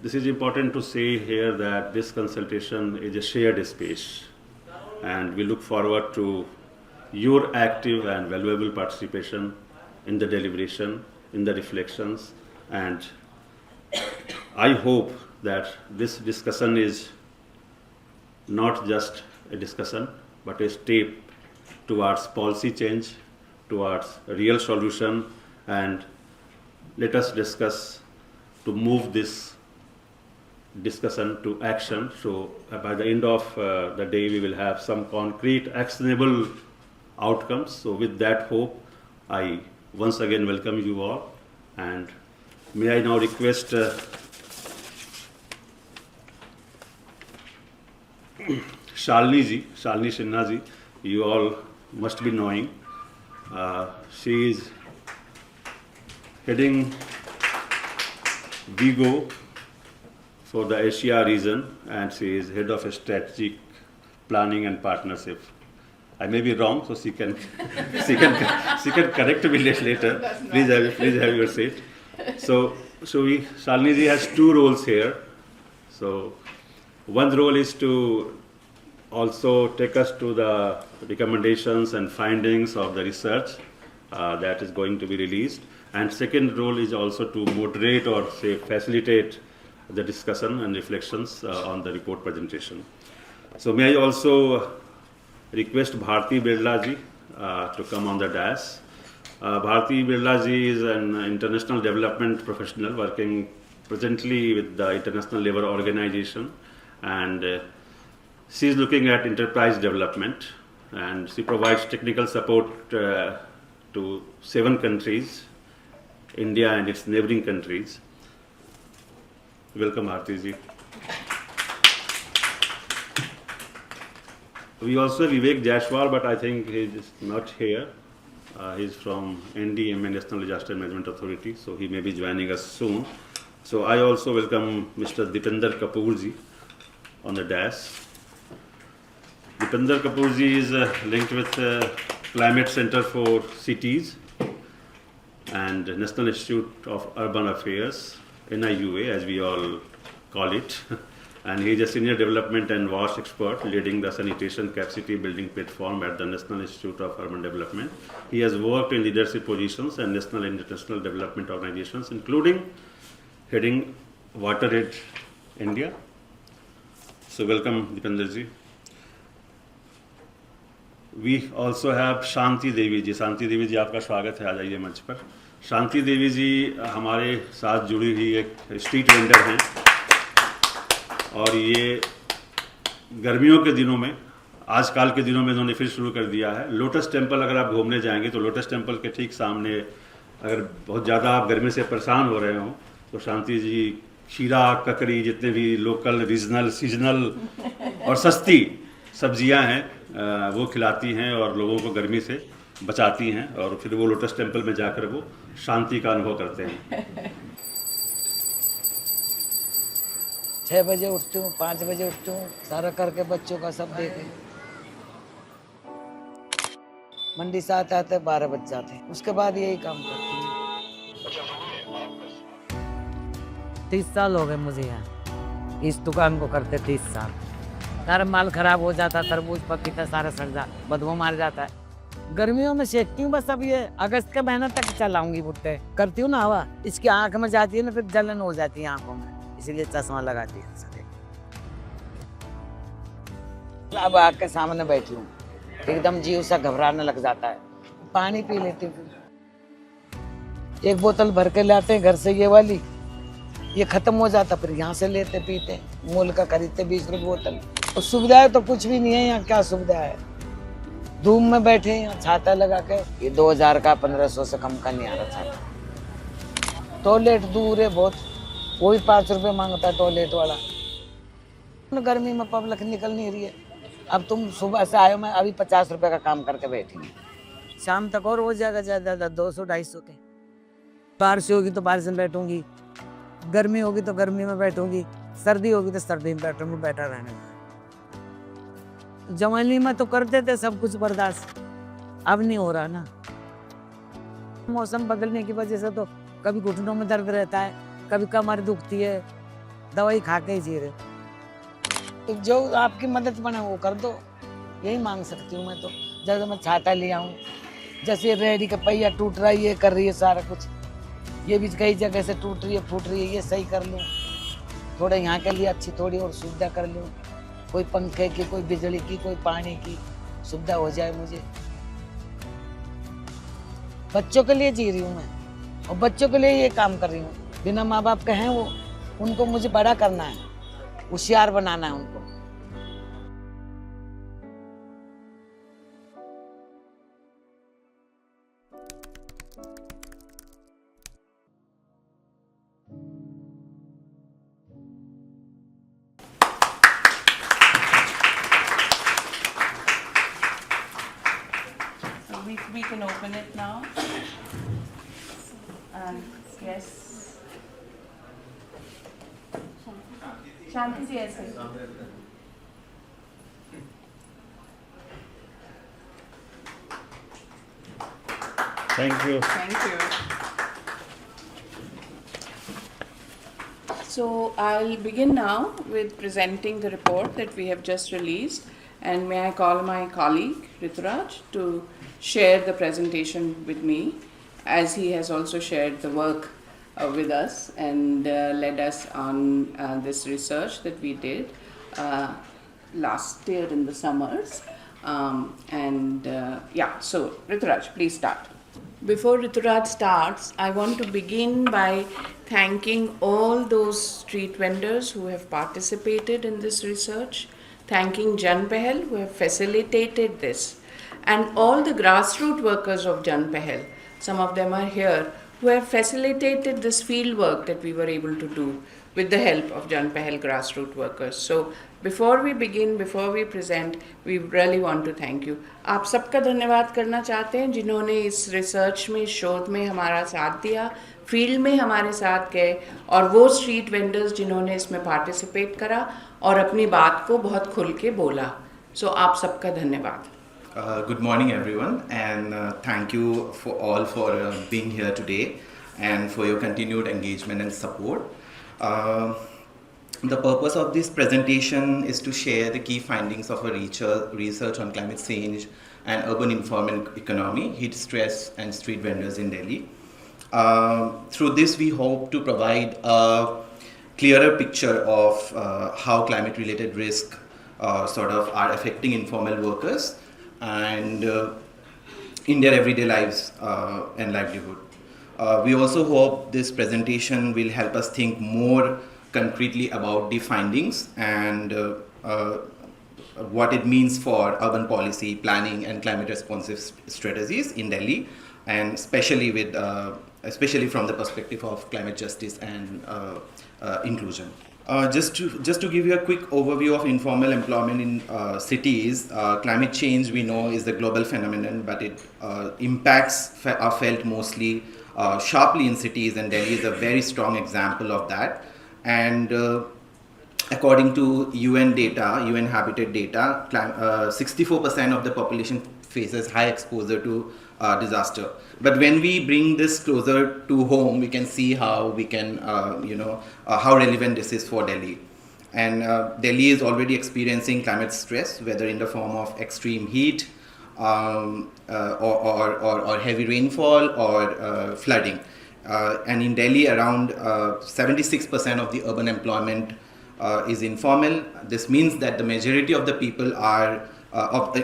This is important to say here that this consultation is a shared space, and we look forward to your active and valuable participation in the deliberation, in the reflections, and I hope that this discussion is not just a discussion, but a step towards policy change, towards a real solution, and let us discuss to move this discussion to action. So by the end of the day, we will have some concrete, actionable outcomes. So with that hope, I once again welcome you all, and may I now request Shalini Sinha ji, you all must be knowing. She is heading WIEGO for the Asia region, and she is head of strategic planning and partnership. I may be wrong, so she can she can correct me later. Please have your seat. So Shalini ji has two roles here. So one role is to also take us to the recommendations and findings of the research that is going to be released. And second role is also to moderate or say facilitate the discussion and reflections on the report presentation. So may I also request Bharti Birla ji to come on the dais. Bharti Birla ji is an international development professional working presently with the International Labour Organization, and she is looking at enterprise development, and she provides technical support to 7 countries, India and its neighboring countries. Welcome, Bharti ji. We also have Vivek Jaiswal, but I think he is not here. He's from NDMA, National Disaster Management Authority, so he may be joining us soon. So I also welcome Mr. Dipender Kapoor ji on the dais. Dipender Kapoor ji is linked with Climate Center for Cities and National Institute of Urban Affairs, NIUA as we all call it. And he is a senior development and WASH expert leading the sanitation capacity building platform at the National Institute of Urban Development. He has worked in leadership positions and national and international development organizations, including heading WaterAid India. So welcome, Dipender ji. We also have Shanti Devi ji. Shanti Devi ji, आपका स्वागत है, आ जाइए मंच पर. शांति देवी जी हमारे साथ जुड़ी हुई एक स्ट्रीट वेंडर हैं, और ये गर्मियों के दिनों में, आजकल के दिनों में इन्होंने फिर शुरू कर दिया है. लोटस टेम्पल अगर आप घूमने जाएंगे तो लोटस टेम्पल के ठीक सामने अगर बहुत ज़्यादा आप गर्मी से परेशान हो रहे हो तो शांति जी खीरा, ककड़ी, जितने भी लोकल, रीजनल, सीजनल और सस्ती सब्जियां हैं वो खिलाती हैं और लोगों को गर्मी से बचाती हैं, और फिर वो लोटस टेम्पल में जाकर वो शांति का अनुभव करते हैं. 6 बजे उठती हूँ, 5 बजे उठती हूँ, सारा करके बच्चों का सब देखे. मंडी से आते 12 बज जाते हैं, उसके बाद यही काम करती हूँ. 30 साल हो गए मुझे यहाँ इस दुकान को करते. 30 साल सारा माल खराब हो जाता, तरबूज पपीता सारा सड़ जाता, बदबू मार जाता है. गर्मियों में सेकती हूँ बस. अब ये अगस्त के महीने तक चलाऊंगी. भुट्टे करती हूँ ना हवा, इसकी आंख में जाती है ना, फिर जलन हो जाती है आंखों में, इसीलिए चश्मा लगाती है. अब आग के सामने बैठी हूँ, एकदम जीव सा घबराने लग जाता है. पानी पी लेती हूँ. 1 बोतल भर के लाते हैं घर से, ये वाली, ये खत्म हो जाता, फिर यहाँ से लेते पीते. मूल का खरीदते 20 रुपये बोतल. और सुविधाएं तो कुछ भी नहीं है यहाँ. क्या सुविधा है? धूप में बैठे हैं, छाता लगा के. ये 2000 का 1500 से कम का नहीं आ रहा छाता. टॉयलेट दूर है बहुत, वो भी 5 रुपये मांगता है टॉयलेट वाला. गर्मी में पब्लिक निकल नहीं रही है. अब तुम सुबह से आए हो, मैं अभी 50 रुपये का काम करके बैठी हूँ. शाम तक और हो जाएगा ज़्यादा 200-250 के. बारिश होगी तो बारिश में बैठूंगी, गर्मी होगी तो गर्मी में बैठूंगी, सर्दी होगी तो सर्दी में बैठूंगी. बैठा रहने में जवानी में तो करते थे सब कुछ बर्दाश्त, अब नहीं हो रहा ना. मौसम बदलने की वजह से तो कभी घुटनों में दर्द रहता है, कभी कमर दुखती है, दवाई खा के ही जी रहे। तो जो आपकी मदद बने वो कर दो, यही मांग सकती हूँ मैं तो। जैसे मैं छाता ले आऊँ, जैसे रेडी का पहिया टूट रहा है, ये कर रही है सारा कुछ, ये भी कई जगह से टूट रही है, फूट रही है, ये सही कर लूँ। थोड़ा यहाँ के लिए अच्छी थोड़ी और सुविधा कर लूँ, कोई पंखे की, कोई बिजली की, कोई पानी की सुविधा हो जाए मुझे। बच्चों के लिए जी रही हूँ मैं, और बच्चों के लिए ये काम कर रही हूँ। बिना माँ बाप के हैं वो, उनको मुझे बड़ा करना है, होशियार बनाना है उनको। We can open it now. And yes. Shanti ji ऐसे. Thank you. Thank you. So I'll begin now with presenting the report that we have just released, and may I call my colleague Rituraj to share the presentation with me, as he has also shared the work with us and led us on this research that we did last year in the summers. So Rituraj, please start. Before Rituraj starts, I want to begin by thanking all those street vendors who have participated in this research, thanking Janpahal who have facilitated this, and all the grassroots workers of Janpahal, some of them are here, who have facilitated this field work that we were able to do with the help of Janpahal grassroots workers. So before we begin, before we present, we really want to thank you. आप सबका धन्यवाद करना चाहते हैं जिन्होंने इस research में, शोध में हमारा साथ दिया, फील्ड में हमारे साथ गए, और वो स्ट्रीट वेंडर्स जिन्होंने इसमें पार्टिसिपेट करा और अपनी बात को बहुत खुल के बोला. सो आप सबका धन्यवाद. Good morning, everyone, and thank you for all for being here today and for your continued engagement and support. The purpose of this presentation is to share the key findings of our research on climate change and urban informal economy, heat stress, and street vendors in Delhi. Through this, we hope to provide a clearer picture of how climate-related risks are affecting informal workers and in their everyday lives and livelihood. We also hope this presentation will help us think more concretely about the findings and what it means for urban policy, planning, and climate responsive strategies in Delhi, and especially from the perspective of climate justice and inclusion. Just to give you a quick overview of informal employment in cities, climate change we know is the global phenomenon, but it impacts are felt mostly sharply in cities, and Delhi is a very strong example of that. And according to UN data, UN Habitat data, 64% of the population faces high exposure to disaster. But when we bring this closer to home, we can see how we can, how relevant this is for Delhi. And Delhi is already experiencing climate stress, whether in the form of extreme heat or heavy rainfall or flooding. And in Delhi, around 76% of the urban employment is informal. This means that the majority of the people are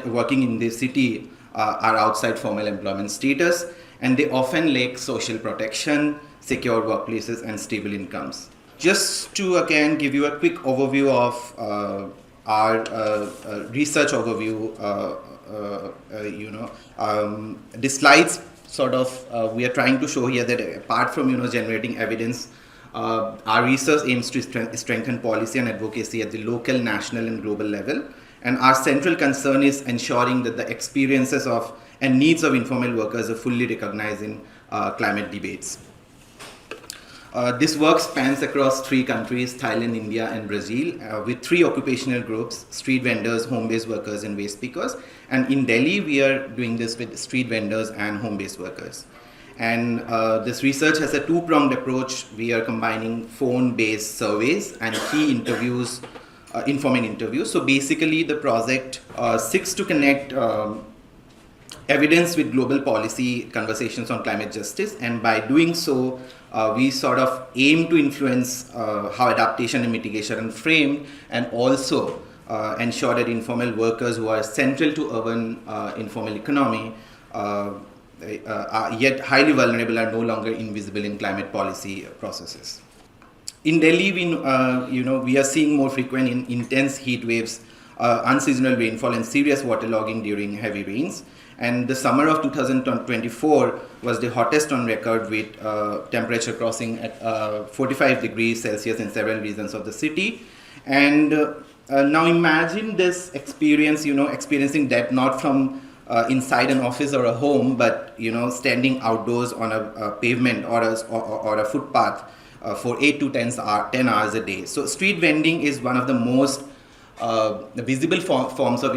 working in the city are outside formal employment status, and they often lack social protection, secure workplaces, and stable incomes. Just to again give you a quick overview of our research overview, the slides we are trying to show here that apart from generating evidence, our research aims to strengthen policy and advocacy at the local, national, and global level. And our central concern is ensuring that the experiences of and needs of informal workers are fully recognized in climate debates. This work spans across 3 countries, Thailand, India, and Brazil, with 3 occupational groups: street vendors, home-based workers, and waste pickers. And in Delhi, we are doing this with street vendors and home-based workers. And this research has a two-pronged approach. We are combining phone-based surveys and key interviews, informal interviews. So basically the project seeks to connect evidence with global policy conversations on climate justice, and by doing so, we sort of aim to influence how adaptation and mitigation are framed, and also ensure that informal workers who are central to urban informal economy are yet highly vulnerable are no longer invisible in climate policy processes. In Delhi, we are seeing more frequent intense heat waves, unseasonal rainfall, and serious waterlogging during heavy rains. And the summer of 2024 was the hottest on record, with temperature crossing at 45 degrees Celsius in several regions of the city. And now imagine this experience, experiencing that not from inside an office or a home, but standing outdoors on a pavement or a footpath for 8 to 10 hours a day. So street vending is one of the most visible forms of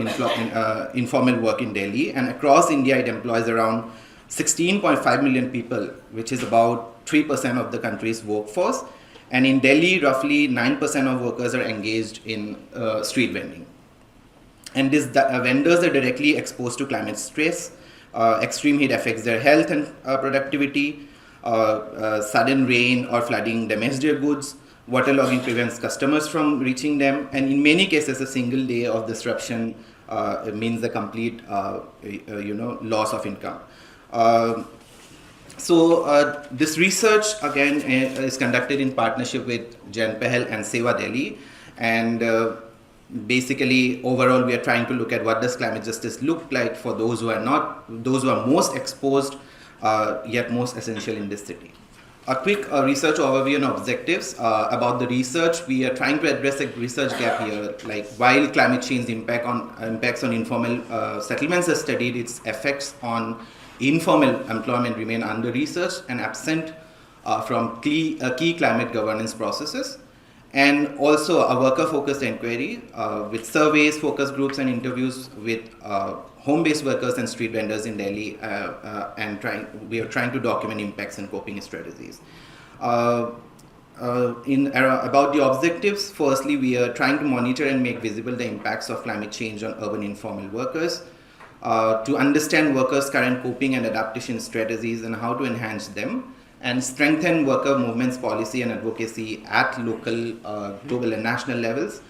informal work in Delhi, and across India it employs around 16.5 million people, which is about 3% of the country's workforce. And in Delhi, roughly 9% of workers are engaged in street vending. And these vendors are directly exposed to climate stress. Extreme heat affects their health and productivity. Sudden rain or flooding damage their goods. Waterlogging prevents customers from reaching them, and in many cases, a single day of disruption means the complete, loss of income. So this research again is conducted in partnership with Janpahal and Seva Delhi, and basically overall we are trying to look at what does climate justice look like for those who are most exposed, yet most essential in this city. A quick research overview and objectives about the research. We are trying to address a research gap here. Like, while climate change impacts on informal settlements are studied, its effects on informal employment remain under researched and absent from key climate governance processes. And also a worker-focused inquiry with surveys, focus groups, and interviews with home-based workers and street vendors in Delhi, and we are trying to document impacts and coping strategies. About the objectives, firstly, we are trying to monitor and make visible the impacts of climate change on urban informal workers, to understand workers' current coping and adaptation strategies and how to enhance them, and strengthen worker movements policy and advocacy at local, global, and national levels,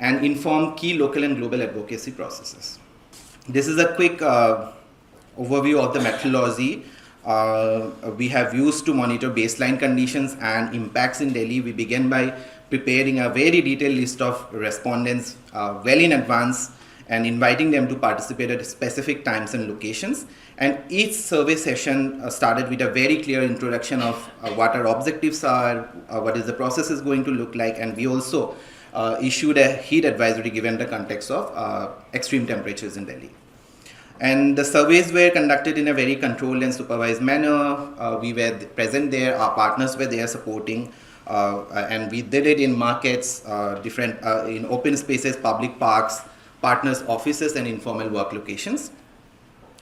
and inform key local and global advocacy processes. This is a quick overview of the methodology we have used to monitor baseline conditions and impacts in Delhi. We began by preparing a very detailed list of respondents well in advance and inviting them to participate at specific times and locations. And each survey session started with a very clear introduction of what our objectives are, what is the process is going to look like, and we also issued a heat advisory given the context of extreme temperatures in Delhi. And the surveys were conducted in a very controlled and supervised manner. We were present there, our partners were there supporting, and we did it in markets, in open spaces, public parks, partners' offices, and informal work locations.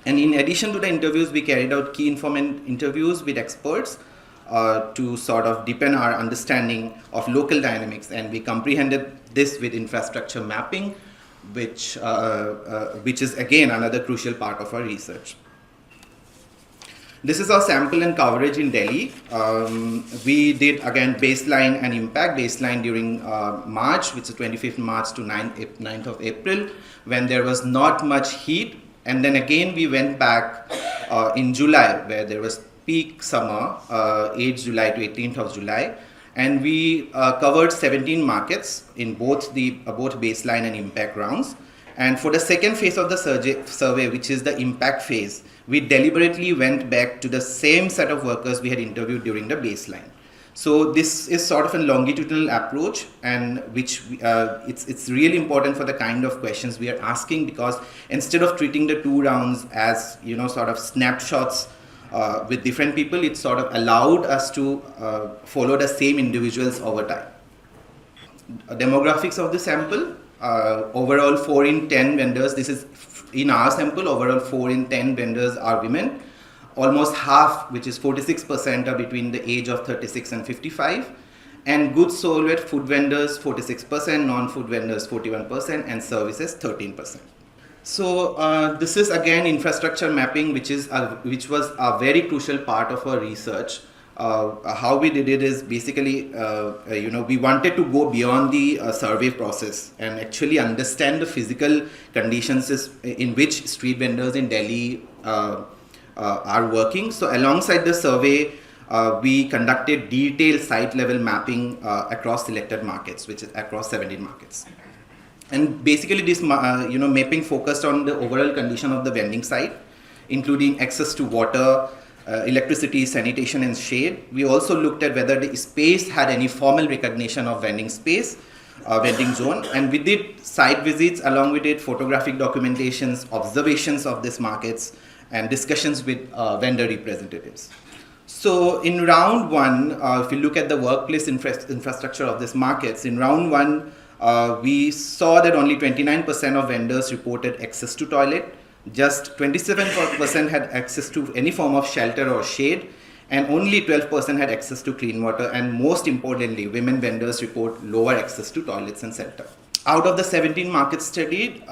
And in addition to the interviews, we carried out key informal interviews with experts to sort of deepen our understanding of local dynamics, and we comprehended this with infrastructure mapping, which is again another crucial part of our research. This is our sample and coverage in Delhi. We did again baseline and impact baseline during March, which is 25th March to 9th of April, when there was not much heat. And then again we went back in July, where there was peak summer, 8th July to 18th of July. And we covered 17 markets in both baseline and impact rounds. And for the second phase of the survey, which is the impact phase, we deliberately went back to the same set of workers we had interviewed during the baseline. So this is sort of a longitudinal approach, and which it's really important for the kind of questions we are asking, because instead of treating the two rounds as sort of snapshots with different people, it sort of allowed us to follow the same individuals over time. Demographics of the sample. Overall 4 in 10 vendors, this is in our sample, overall 4 in 10 vendors are women. almost half, which is 46%, are between the age of 36 and 55. And goods sold at food vendors 46%, non-food vendors 41%, and services 13%. So this is again infrastructure mapping, which was a very crucial part of our research. How we did it is basically, we wanted to go beyond the survey process and actually understand the physical conditions in which street vendors in Delhi are working. So alongside the survey, we conducted detailed site level mapping across selected markets, which is across 17 markets. And basically this mapping focused on the overall condition of the vending site, including access to water, electricity, sanitation, and shade. We also looked at whether the space had any formal recognition of vending space, vending zone, and we did site visits along with it, photographic documentations, observations of these markets, and discussions with vendor representatives. So in round one, if you look at the workplace infrastructure of these markets, in round one, we saw that only 29% of vendors reported access to toilet, just 27% had access to any form of shelter or shade, and only 12% had access to clean water, and most importantly, women vendors report lower access to toilets and shelter. Out of the 17 markets studied,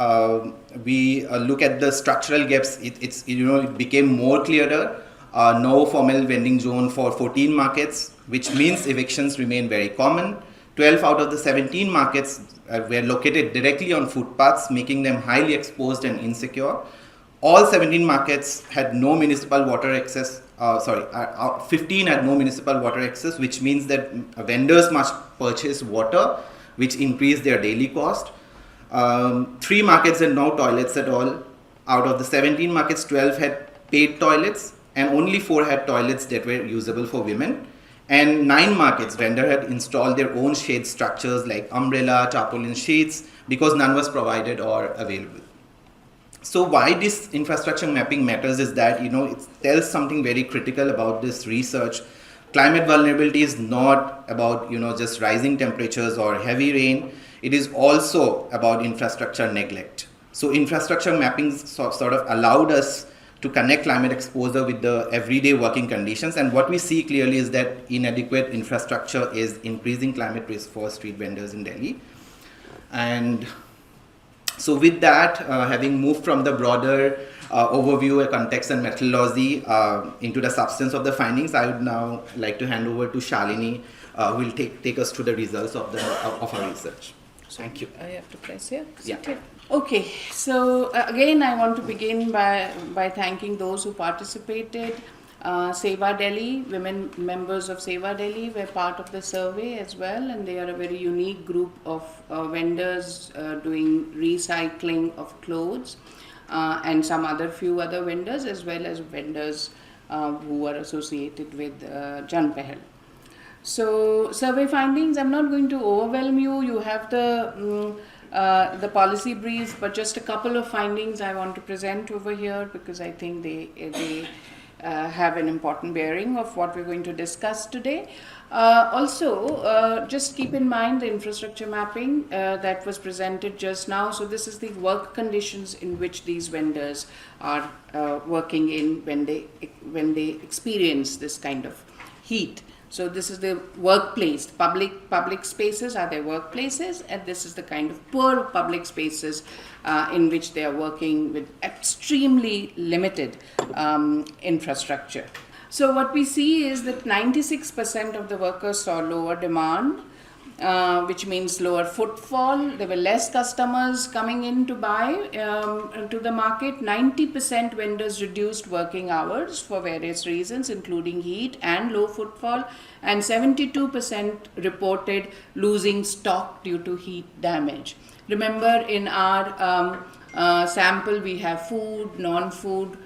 we look at the structural gaps. It became more clearer. No formal vending zone for 14 markets, which means evictions remain very common. 12 out of the 17 markets were located directly on footpaths, making them highly exposed and insecure. All 17 markets had no municipal water access. 15 had no municipal water access, which means that vendors must purchase water, which increased their daily cost. 3 markets had no toilets at all. Out of the 17 markets, 12 had paid toilets, and only 4 had toilets that were usable for women. And 9 markets, vendor had installed their own shade structures like umbrella, tarpaulin sheets, because none was provided or available. So why this infrastructure mapping matters is that, it tells something very critical about this research. Climate vulnerability is not about, just rising temperatures or heavy rain. It is also about infrastructure neglect. So infrastructure mapping sort of allowed us to connect climate exposure with the everyday working conditions. And what we see clearly is that inadequate infrastructure is increasing climate risk for street vendors in Delhi. And so with that, having moved from the broader overview, context and methodology into the substance of the findings, I would now like to hand over to Shalini, who will take us through the results of our research. Thank you. I have to press here? Yeah. Okay, so again I want to begin by thanking those who participated. Seva Delhi, women members of Seva Delhi were part of the survey as well, and they are a very unique group of vendors doing recycling of clothes, and some few other vendors, as well as vendors who are associated with Janpahal. So survey findings, I'm not going to overwhelm you. You have the policy brief, but just a couple of findings I want to present over here because I think they have an important bearing of what we're going to discuss today. Also, just keep in mind the infrastructure mapping that was presented just now. So this is the work conditions in which these vendors are working in when they experience this kind of heat. So this is the workplace, public spaces are their workplaces, and this is the kind of poor public spaces in which they are working with extremely limited infrastructure. So what we see is that 96% of the workers saw lower demand, which means lower footfall. There were less customers coming in to buy to the market. 90% vendors reduced working hours for various reasons, including heat and low footfall, and 72% reported losing stock due to heat damage. Remember, in our sample, we have food, non-food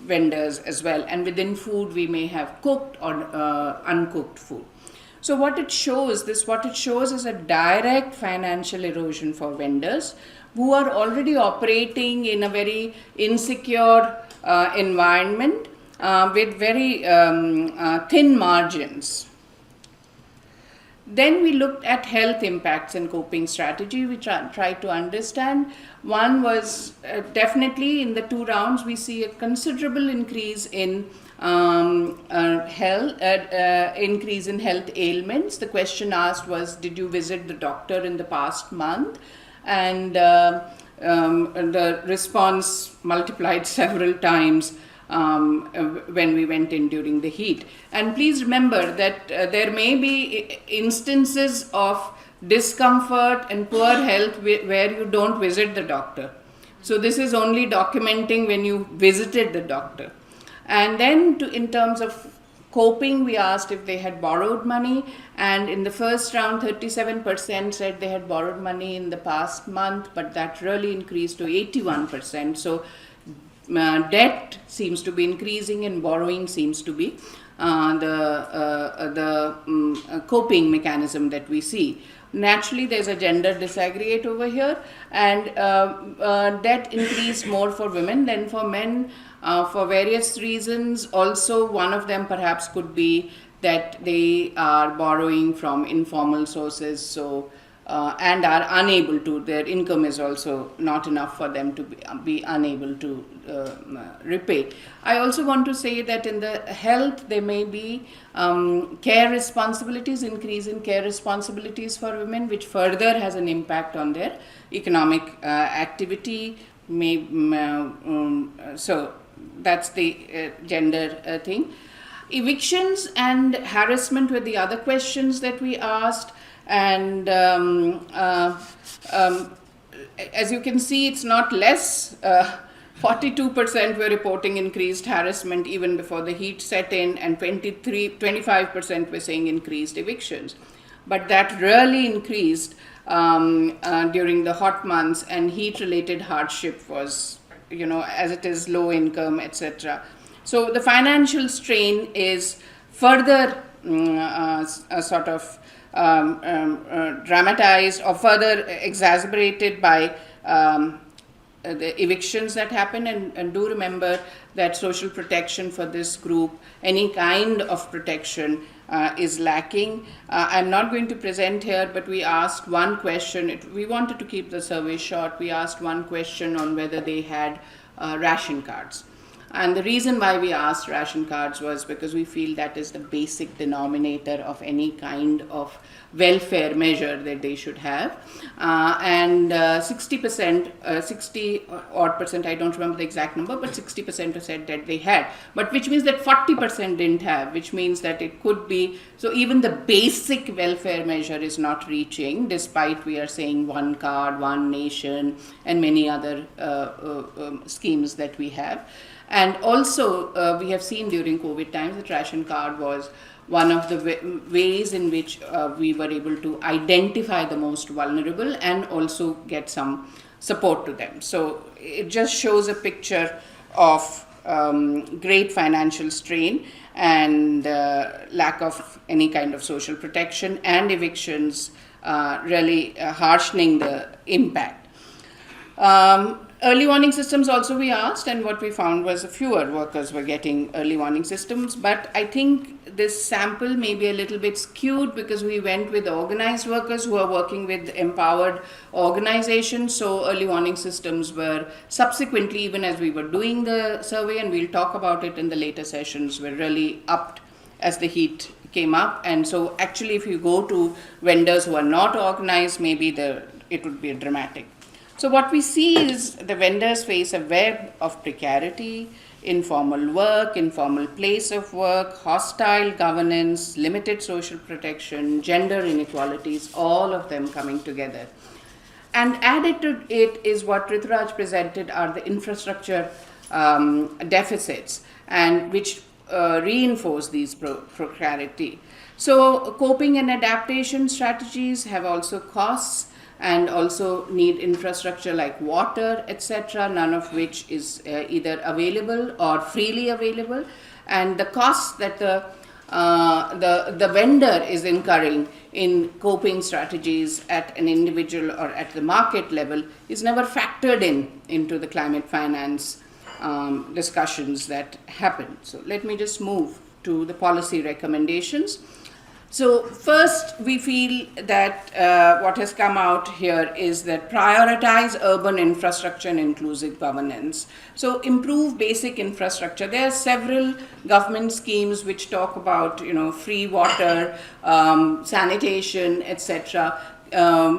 vendors as well, and within food we may have cooked or uncooked food. So what it shows is a direct financial erosion for vendors who are already operating in a very insecure environment with very thin margins. Then we looked at health impacts and coping strategy. We tried to understand. One was definitely in the 2 rounds, we see a considerable increase in increase in health ailments. The question asked was, did you visit the doctor in the past month? And the response multiplied several times when we went in during the heat. And please remember that there may be instances of discomfort and poor health where you don't visit the doctor. So this is only documenting when you visited the doctor. And then in terms of coping, we asked if they had borrowed money, and in the first round 37% said they had borrowed money in the past month, but that really increased to 81%. So debt seems to be increasing and borrowing seems to be the coping mechanism that we see. Naturally, there's a gender disaggregate over here, and debt increased more for women than for men for various reasons. Also, one of them perhaps could be that they are borrowing from informal sources, so and are unable to, their income is also not enough for them to be unable to repay. I also want to say that in the health there may be care responsibilities, increase in care responsibilities for women, which further has an impact on their economic activity. So that's the gender thing. Evictions and harassment were the other questions that we asked. And as you can see, it's not less. 42% were reporting increased harassment even before the heat set in, and 25% were saying increased evictions. But that really increased during the hot months, and heat-related hardship was, as it is low income, etc. So the financial strain is further sort of dramatized or further exacerbated by the evictions that happen, and do remember that social protection for this group, any kind of protection, is lacking. I'm not going to present here, but we asked one question. We wanted to keep the survey short. We asked one question on whether they had ration cards. And the reason why we asked ration cards was because we feel that is the basic denominator of any kind of welfare measure that they should have. And 60%, 60 odd percent, I don't remember the exact number, but 60% said that they had. But which means that 40% didn't have, which means that it could be, so even the basic welfare measure is not reaching, despite we are saying one card, one nation, and many other schemes that we have. And also, we have seen during COVID times that ration card was one of the ways in which we were able to identify the most vulnerable and also get some support to them. So it just shows a picture of great financial strain and lack of any kind of social protection, and evictions really harshening the impact. Early warning systems also we asked, and what we found was fewer workers were getting early warning systems. But I think this sample may be a little bit skewed because we went with organized workers who are working with empowered organizations. So early warning systems were subsequently, even as we were doing the survey, and we'll talk about it in the later sessions, were really upped as the heat came up. And so actually if you go to vendors who are not organized, maybe it would be dramatic. So what we see is the vendors face a web of precarity, informal work, informal place of work, hostile governance, limited social protection, gender inequalities, all of them coming together. And added to it is what Rituraj presented are the infrastructure deficits, and which reinforce these precarity. So coping and adaptation strategies have also costs, and also need infrastructure like water, etc., none of which is either available or freely available. And the costs that the vendor is incurring in coping strategies at an individual or at the market level is never factored into the climate finance discussions that happen. So let me just move to the policy recommendations. So first, we feel that what has come out here is that prioritize urban infrastructure and inclusive governance. So improve basic infrastructure. There are several government schemes which talk about, free water, sanitation, etc.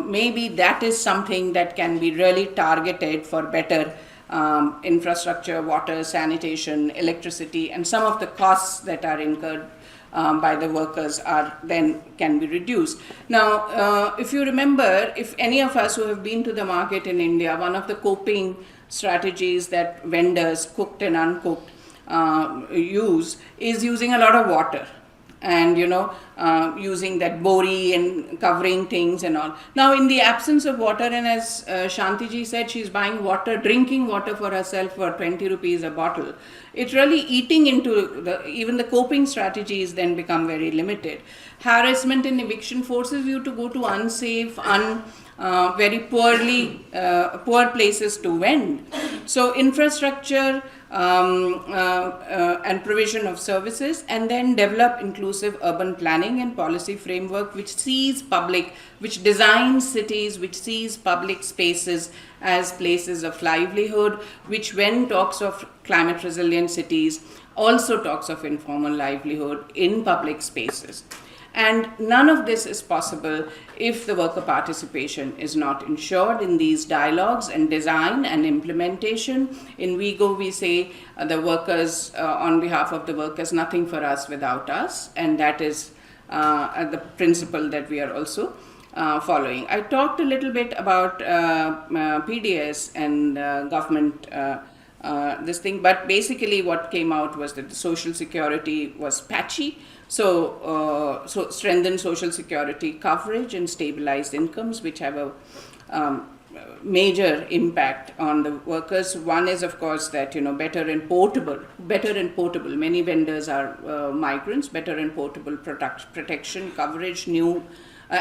Maybe that is something that can be really targeted for better infrastructure, water, sanitation, electricity, and some of the costs that are incurred by the workers can be reduced. Now, if you remember, if any of us who have been to the market in India, one of the coping strategies that vendors, cooked and uncooked, use is using a lot of water. And using that bori and covering things and all. Now, in the absence of water, and as Shantiji said, she's buying water, drinking water for herself for 20 rupees a bottle. It's really eating into even the coping strategies then become very limited. Harassment and eviction forces you to go to unsafe, very poor places to vend. So infrastructure and provision of services, and then develop inclusive urban planning and policy framework which designs cities, which sees public spaces as places of livelihood, which when talks of climate resilient cities also talks of informal livelihood in public spaces. And none of this is possible if the worker participation is not ensured in these dialogues and design and implementation. In WIEGO, we say the workers, on behalf of the workers, nothing for us without us. And that is the principle that we are also following. I talked a little bit about PDS and government this thing, but basically what came out was that the social security was patchy. So strengthen social security coverage and stabilized incomes, which have a major impact on the workers. One is, of course, that better and portable. Many vendors are migrants. Better and portable protection coverage, new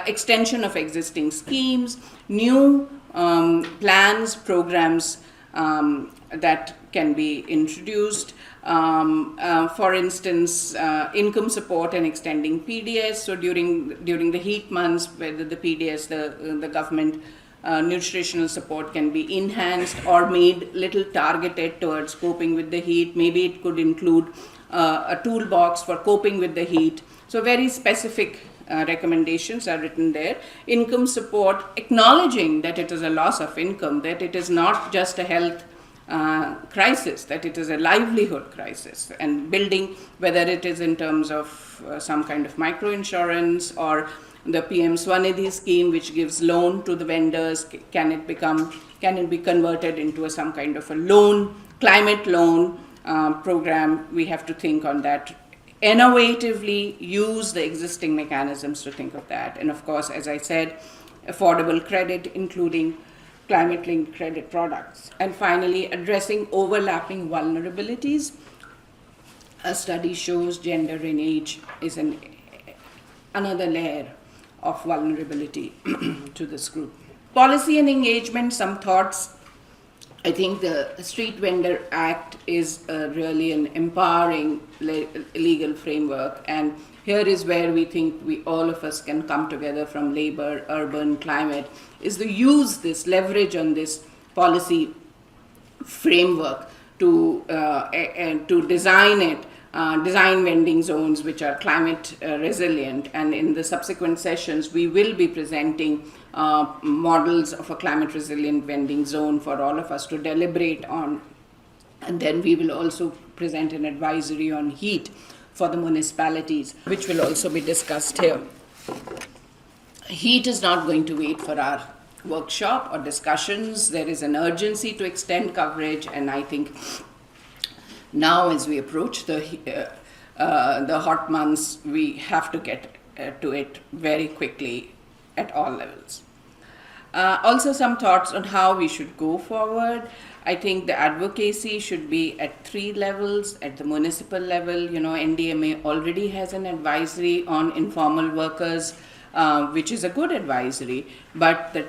extension of existing schemes, new plans, programs that can be introduced. For instance, income support and extending PDS. So during the heat months, whether the PDS, the government nutritional support can be enhanced or made little targeted towards coping with the heat. Maybe it could include a toolbox for coping with the heat. So very specific recommendations are written there. Income support, acknowledging that it is a loss of income, that it is not just a health crisis, that it is a livelihood crisis, and building, whether it is in terms of some kind of microinsurance or the PM Swanidhi scheme, which gives loan to the vendors. Can it be converted into some kind of a loan, climate loan program? We have to think on that. Innovatively use the existing mechanisms to think of that. And of course, as I said, affordable credit, including climate-linked credit products. And finally, addressing overlapping vulnerabilities. A study shows gender and age is another layer of vulnerability to this group. Policy and engagement, some thoughts. I think the Street Vendor Act is really an empowering legal framework, and here is where we think all of us can come together from labor, urban, climate, is to use this, leverage on this policy framework to design it, design vending zones which are climate resilient. And in the subsequent sessions, we will be presenting models of a climate resilient vending zone for all of us to deliberate on. And then we will also present an advisory on heat for the municipalities, which will also be discussed here. Heat is not going to wait for our workshop or discussions. There is an urgency to extend coverage, and I think now as we approach the hot months, we have to get to it very quickly at all levels. Also some thoughts on how we should go forward. I think the advocacy should be at 3 levels. At the municipal level, NDMA already has an advisory on informal workers, which is a good advisory, but the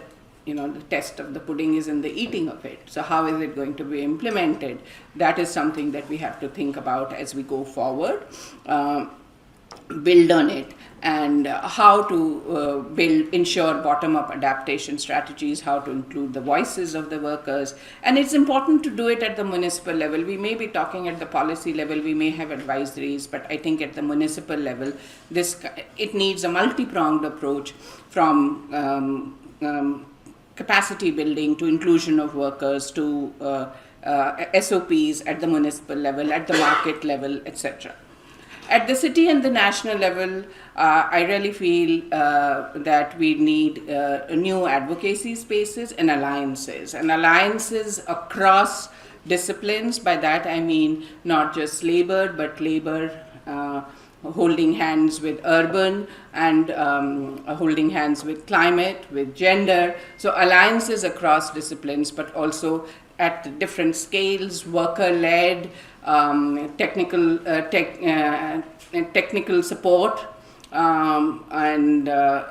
test of the pudding is in the eating of it. So how is it going to be implemented? That is something that we have to think about as we go forward, build on it. and how to ensure bottom-up adaptation strategies, how to include the voices of the workers. And it's important to do it at the municipal level. We may be talking at the policy level, we may have advisories, but I think at the municipal level, it needs a multi-pronged approach from capacity building to inclusion of workers to SOPs at the municipal level, at the market level, etc. At the city and the national level, I really feel that we need new advocacy spaces and alliances across disciplines. By that I mean not just labor, but labor holding hands with urban and holding hands with climate, with gender. So alliances across disciplines, but also at different scales, worker-led, technical support,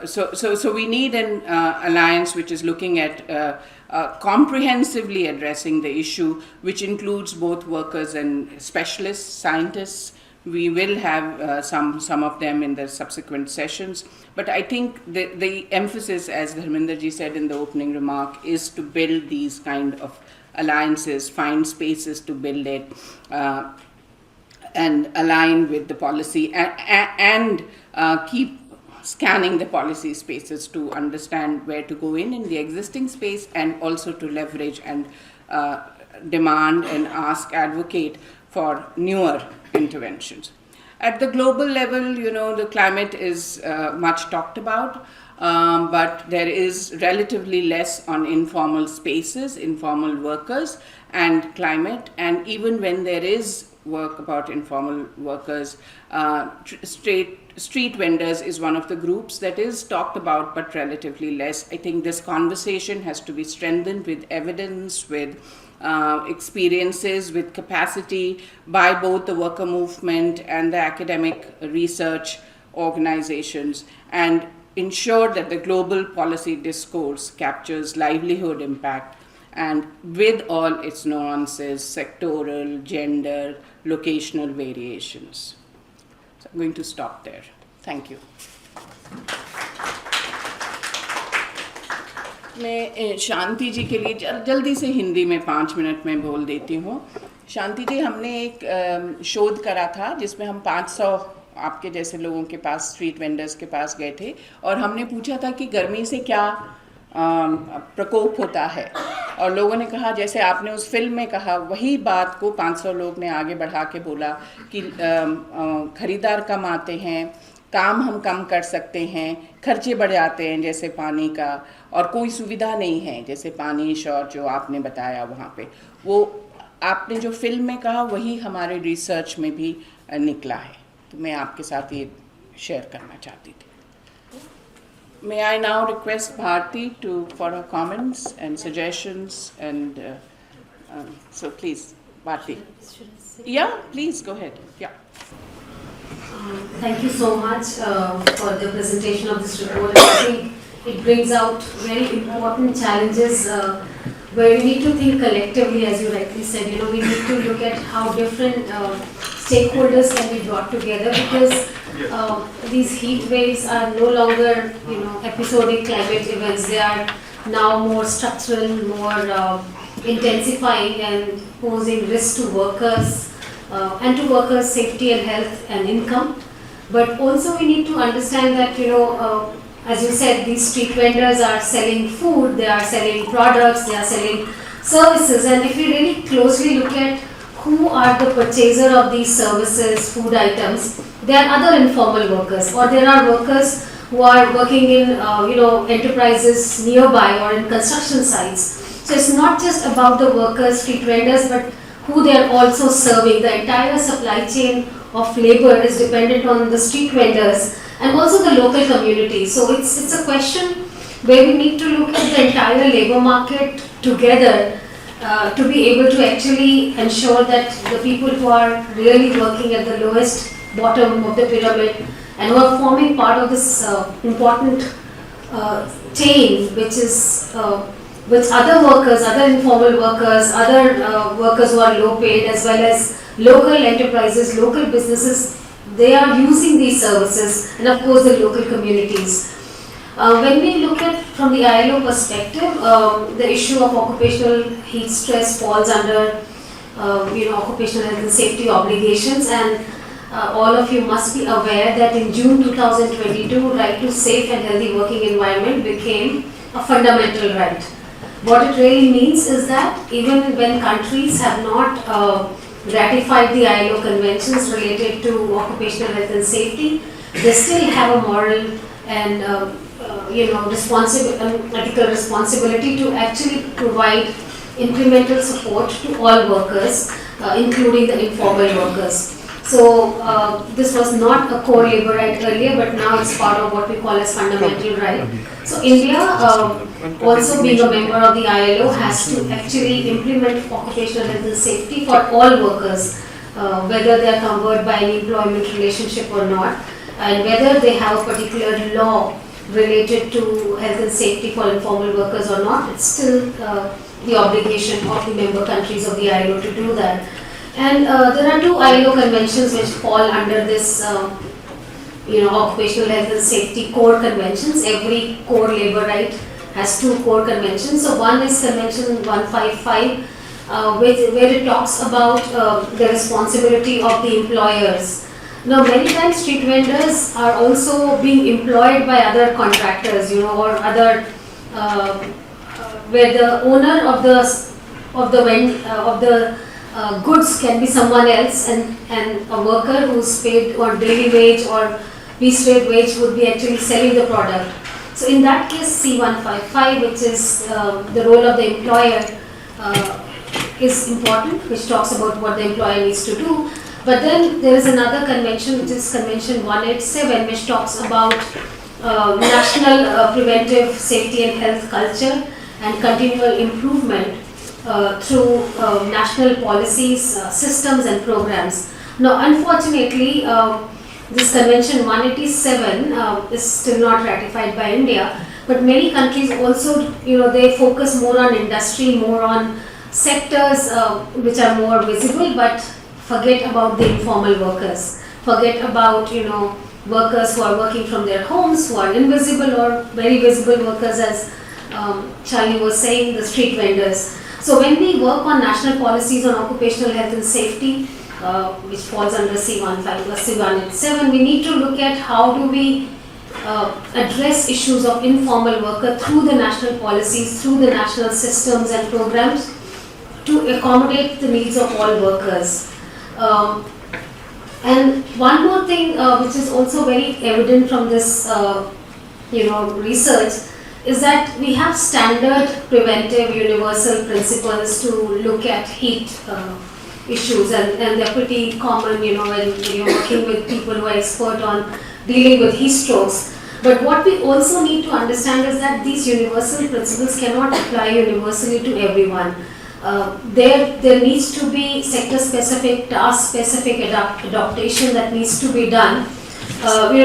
so we need an alliance which is looking at comprehensively addressing the issue, which includes both workers and specialists, scientists. We will have some of them in the subsequent sessions, but I think the emphasis, as Dharmenderji said in the opening remark, is to build these kind of alliances, find spaces to build it, and align with the policy, and keep scanning the policy spaces to understand where to go in the existing space, and also to leverage and demand and ask, advocate for newer interventions. At the global level, the climate is much talked about, but there is relatively less on informal spaces, informal workers and climate. And even when there is work about informal workers, street vendors is one of the groups that is talked about, but relatively less. I think this conversation has to be strengthened with evidence, with experiences, with capacity by both the worker movement and the academic research organizations, and ensure that the global policy discourse captures livelihood impact, and with all its nuances, sectoral, gender, locational variations. So I'm going to stop there. Thank you. मैं शांति जी के लिए जल्दी से हिंदी में 5 minute में बोल देती हूँ. शांति जी, हमने एक शोध करा था जिसमें हम 500 आपके जैसे लोगों के पास, स्ट्रीट वेंडर्स के पास गए थे, और हमने पूछा था कि गर्मी से क्या प्रकोप होता है, और लोगों ने कहा, जैसे आपने उस फिल्म में कहा, वही बात को 500 लोग ने आगे बढ़ा के बोला कि खरीदार कम आते हैं, काम हम कम कर सकते हैं, खर्चे बढ़ जाते हैं जैसे पानी का, और कोई सुविधा नहीं है जैसे पानी, शौच जो आपने बताया वहाँ पे, वो आपने जो फिल्म में कहा वही हमारे रिसर्च में भी निकला है. तो मैं आपके साथ ये शेयर करना चाहती थी. May I now request Bharti for her comments and suggestions, and so please, Bharti. Yeah, please go ahead. Yeah. Thank you so much for the presentation of this report. I think it brings out very important challenges where we need to think collectively, as you rightly said. We need to look at how different stakeholders can be brought together, because these heat waves are no longer, episodic climate events. They are now more structural, more intensifying and posing risk to workers and to workers' safety and health and income. But also we need to understand that, as you said, these street vendors are selling food, they are selling products, they are selling services, and if you really closely look at who are the purchaser of these services, food items, they are other informal workers, or there are workers who are working in enterprises nearby or in construction sites. So it's not just about the workers, street vendors, but who they are also serving. The entire supply chain of labor is dependent on the street vendors and also the local community. So it's a question where we need to look at the entire labor market together to be able to actually ensure that the people who are really working at the lowest bottom of the pyramid and who are forming part of this important chain, which other workers, other informal workers, other workers who are low paid, as well as local enterprises, local businesses, they are using these services, and of course the local communities. When we look at from the ILO perspective, the issue of occupational heat stress falls under occupational health and safety obligations, and all of you must be aware that in June 2022, right to safe and healthy working environment became a fundamental right. What it really means is that even when countries have not ratified the ILO conventions related to occupational health and safety, they still have a moral and ethical responsibility to actually provide incremental support to all workers, including the informal workers. So this was not a core labor right earlier, but now it's part of what we call as fundamental right. So India, also being a member of the ILO, has to actually implement occupational health and safety for all workers, whether they are covered by an employment relationship or not, and whether they have a particular law related to health and safety for informal workers or not. It's still the obligation of the member countries of the ILO to do that. And there are two ILO conventions which fall under this, occupational health and safety core conventions. Every core labor right has two core conventions. So one is Convention 155, where it talks about the responsibility of the employers. Now, many times street vendors are also being employed by other contractors, or other, where the owner of the goods can be someone else, and a worker who's paid on daily wage or piece rate wage would be actually selling the product. So in that case, C155, which is the role of the employer, is important, which talks about what the employer needs to do. But then there is another convention, which is Convention 187, which talks about national preventive safety and health culture and continual improvement through national policies, systems and programs. Now, unfortunately, this Convention 187 is still not ratified by India, but many countries also, they focus more on industry, more on sectors which are more visible, but forget about the informal workers, forget about, workers who are working from their homes, who are invisible or very visible workers, as Charlie was saying, the street vendors. So when we work on national policies on occupational health and safety, which falls under C15 or C187, we need to look at how do we address issues of informal worker through the national policies, through the national systems and programs to accommodate the needs of all workers. And one more thing which is also very evident from this research is that we have standard preventive universal principles to look at heat issues, and they're pretty common, when you're working with people who are expert on dealing with heat strokes. But what we also need to understand is that these universal principles cannot apply universally to everyone. There needs to be sector-specific, task-specific adaptation that needs to be done.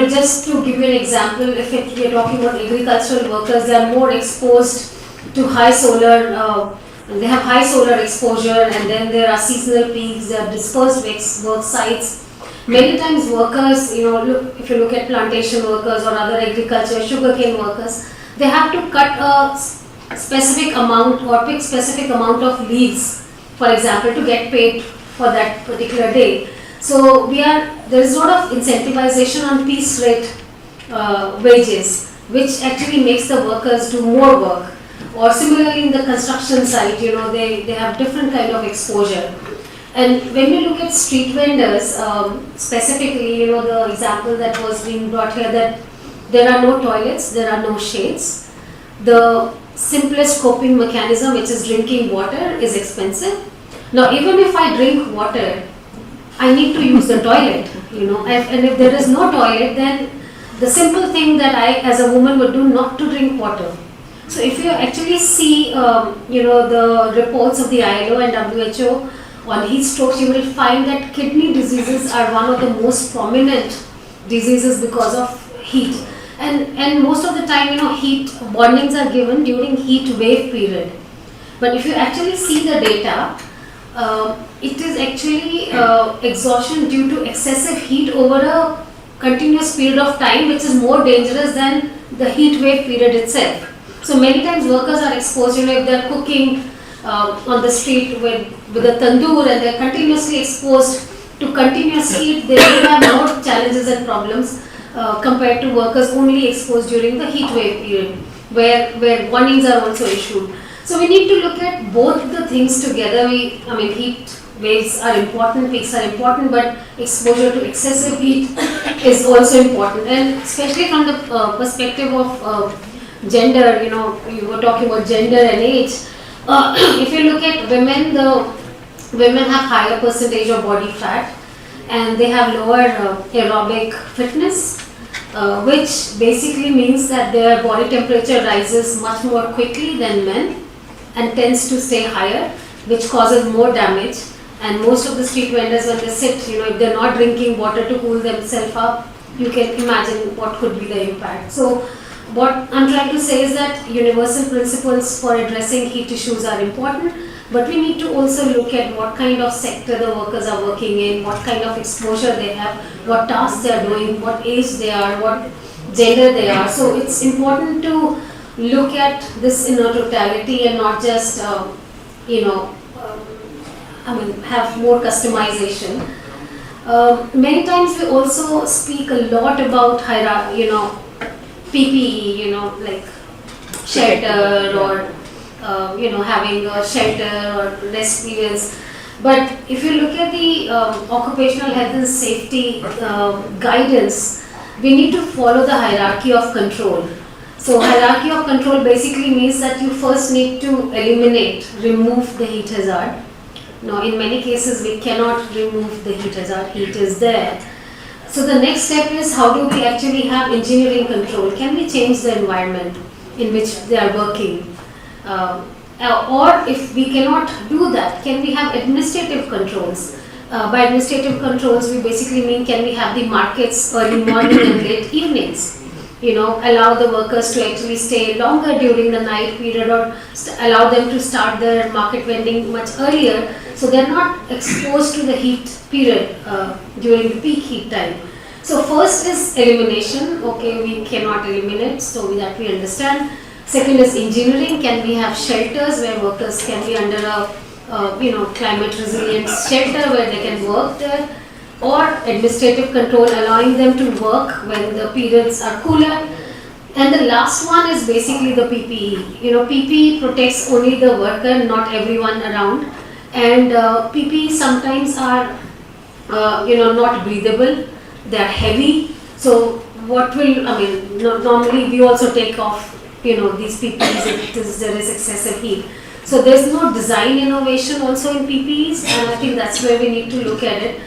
Just to give you an example, if we are talking about agricultural workers, they are more exposed to high solar, they have high solar exposure, and then there are seasonal peaks, there are dispersed work sites. Many times workers, if you look at plantation workers or other agriculture, sugarcane workers, they have to cut a specific amount or pick specific amount of leaves, for example, to get paid for that particular day. So there is a lot of incentivization on piece rate wages, which actually makes the workers do more work. Or similarly in the construction site, they have different kind of exposure. And when we look at street vendors, specifically, the example that was being brought here, that there are no toilets, there are no shades. The simplest coping mechanism, which is drinking water, is expensive. Now, even if I drink water, I need to use the toilet, and if there is no toilet, then the simple thing that I as a woman would do, not to drink water. So if you actually see, the reports of the ILO and WHO on heat strokes, you will find that kidney diseases are one of the most prominent diseases because of heat. And most of the time, heat warnings are given during heat wave period. But if you actually see the data, it is actually exhaustion due to excessive heat over a continuous period of time, which is more dangerous than the heat wave period itself. So many times workers are exposed, if they're cooking on the street with a tandoor and they're continuously exposed to continuous heat, they will have more challenges and problems compared to workers only exposed during the heat wave period, where warnings are also issued. So we need to look at both the things together. Heat waves are important, peaks are important, but exposure to excessive heat is also important. And especially from the perspective of gender, you were talking about gender and age. If you look at women, the women have higher percentage of body fat and they have lower aerobic fitness, which basically means that their body temperature rises much more quickly than men and tends to stay higher, which causes more damage. And most of the street vendors, when they sit, if they're not drinking water to cool themselves up, you can imagine what could be the impact. So what I'm trying to say is that universal principles for addressing heat issues are important, but we need to also look at what kind of sector the workers are working in, what kind of exposure they have, what tasks they are doing, what age they are, what gender they are. So it's important to look at this in a totality and not just, have more customization. Many times we also speak a lot about PPE, like shelter or having a shelter or rest periods. But if you look at the occupational health and safety guidance, we need to follow the hierarchy of control. So hierarchy of control basically means that you first need to remove the heat hazard. Now in many cases we cannot remove the heat hazard, heat is there. So the next step is, how do we actually have engineering control? Can we change the environment in which they are working? Or if we cannot do that, can we have administrative controls? By administrative controls, we basically mean, can we have the markets early morning and late evenings? Allow the workers to actually stay longer during the night period, or allow them to start their market vending much earlier, so they're not exposed to the heat period during the peak heat time. So first is elimination. Okay, we cannot eliminate, so that we understand. Second is engineering. Can we have shelters where workers can be under a climate resilient shelter where they can work there? Or administrative control, allowing them to work when the periods are cooler. And the last one is basically the PPE. PPE protects only the worker, not everyone around. And PPE sometimes are, not breathable. They are heavy. So normally we also take off, these PPEs if there is excessive heat. So there's no design innovation also in PPEs, and I think that's where we need to look at it.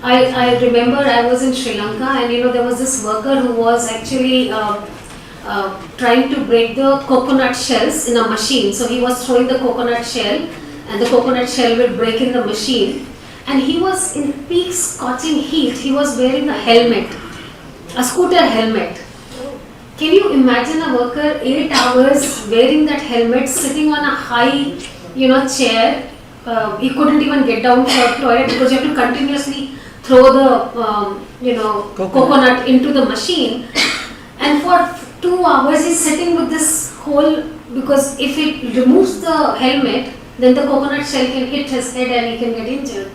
I remember I was in Sri Lanka, and there was this worker who was actually trying to break the coconut shells in a machine. So he was throwing the coconut shell, and the coconut shell would break in the machine. And he was in peak scorching heat. He was wearing a helmet, a scooter helmet. Can you imagine a worker 8 hours wearing that helmet, sitting on a high, chair? He couldn't even get down for the toilet because you have to continuously throw the coconut into the machine, and for 2 hours he's sitting with this whole, because if it removes the helmet, then the coconut shell can hit his head and he can get injured.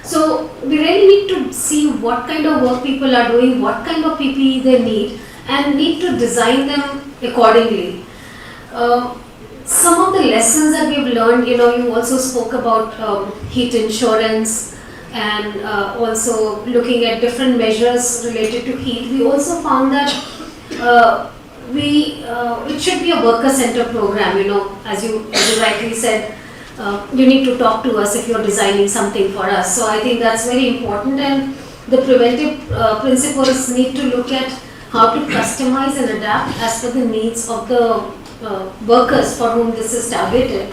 So we really need to see what kind of work people are doing, what kind of PPE they need, and need to design them accordingly. Some of the lessons that we've learned, you also spoke about heat insurance, and also looking at different measures related to heat. We also found that it should be a worker center program. As you rightly said, you need to talk to us if you're designing something for us. So I think that's very important, and the preventive principles need to look at how to customize and adapt as per the needs of the workers for whom this is targeted.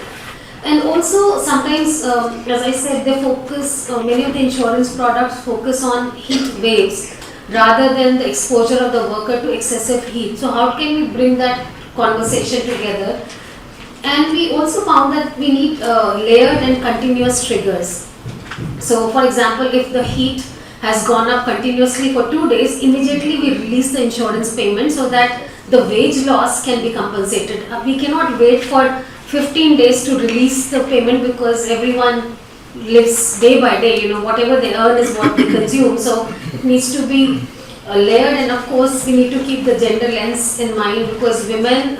And also sometimes, as I said, they focus, many of the insurance products focus on heat waves rather than the exposure of the worker to excessive heat. So how can we bring that conversation together? And we also found that we need layered and continuous triggers. So for example, if the heat has gone up continuously for 2 days, immediately we release the insurance payment so that the wage loss can be compensated. We cannot wait for 15 days to release the payment because everyone lives day by day, whatever they earn is what they consume. So it needs to be layered, and of course we need to keep the gender lens in mind because women,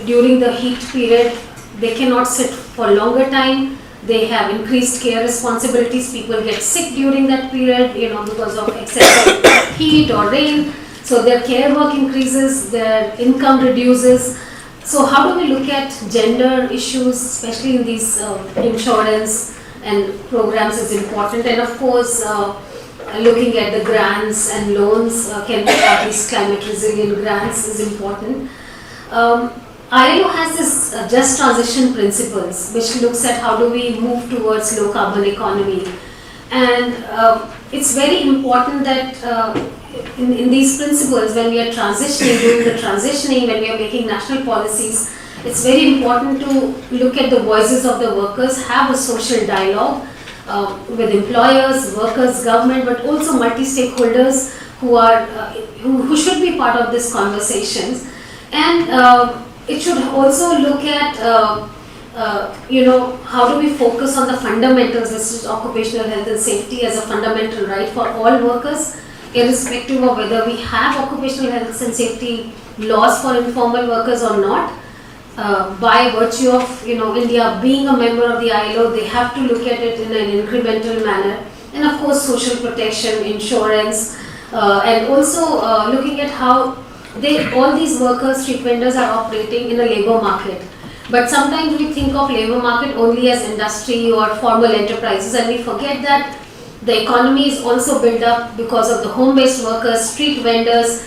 during the heat period, they cannot sit for longer time. They have increased care responsibilities. People get sick during that period, because of excessive heat or rain. So their care work increases, their income reduces. So how do we look at gender issues, especially in these insurance and programs is important. And of course, looking at the grants and loans, can we have these climate resilient grants is important. ILO has this just transition principles, which looks at how do we move towards low carbon economy. And it's very important that in these principles, when we are transitioning, doing the transitioning, when we are making national policies, it's very important to look at the voices of the workers, have a social dialogue with employers, workers, government, but also multi-stakeholders who should be part of these conversations. And it should also look at how do we focus on the fundamentals, which is occupational health and safety as a fundamental right for all workers, irrespective of whether we have occupational health and safety laws for informal workers or not. By virtue of India being a member of the ILO, they have to look at it in an incremental manner. And of course, social protection, insurance, and also looking at how all these workers, street vendors are operating in a labor market. But sometimes we think of labor market only as industry or formal enterprises, and we forget that the economy is also built up because of the home-based workers, street vendors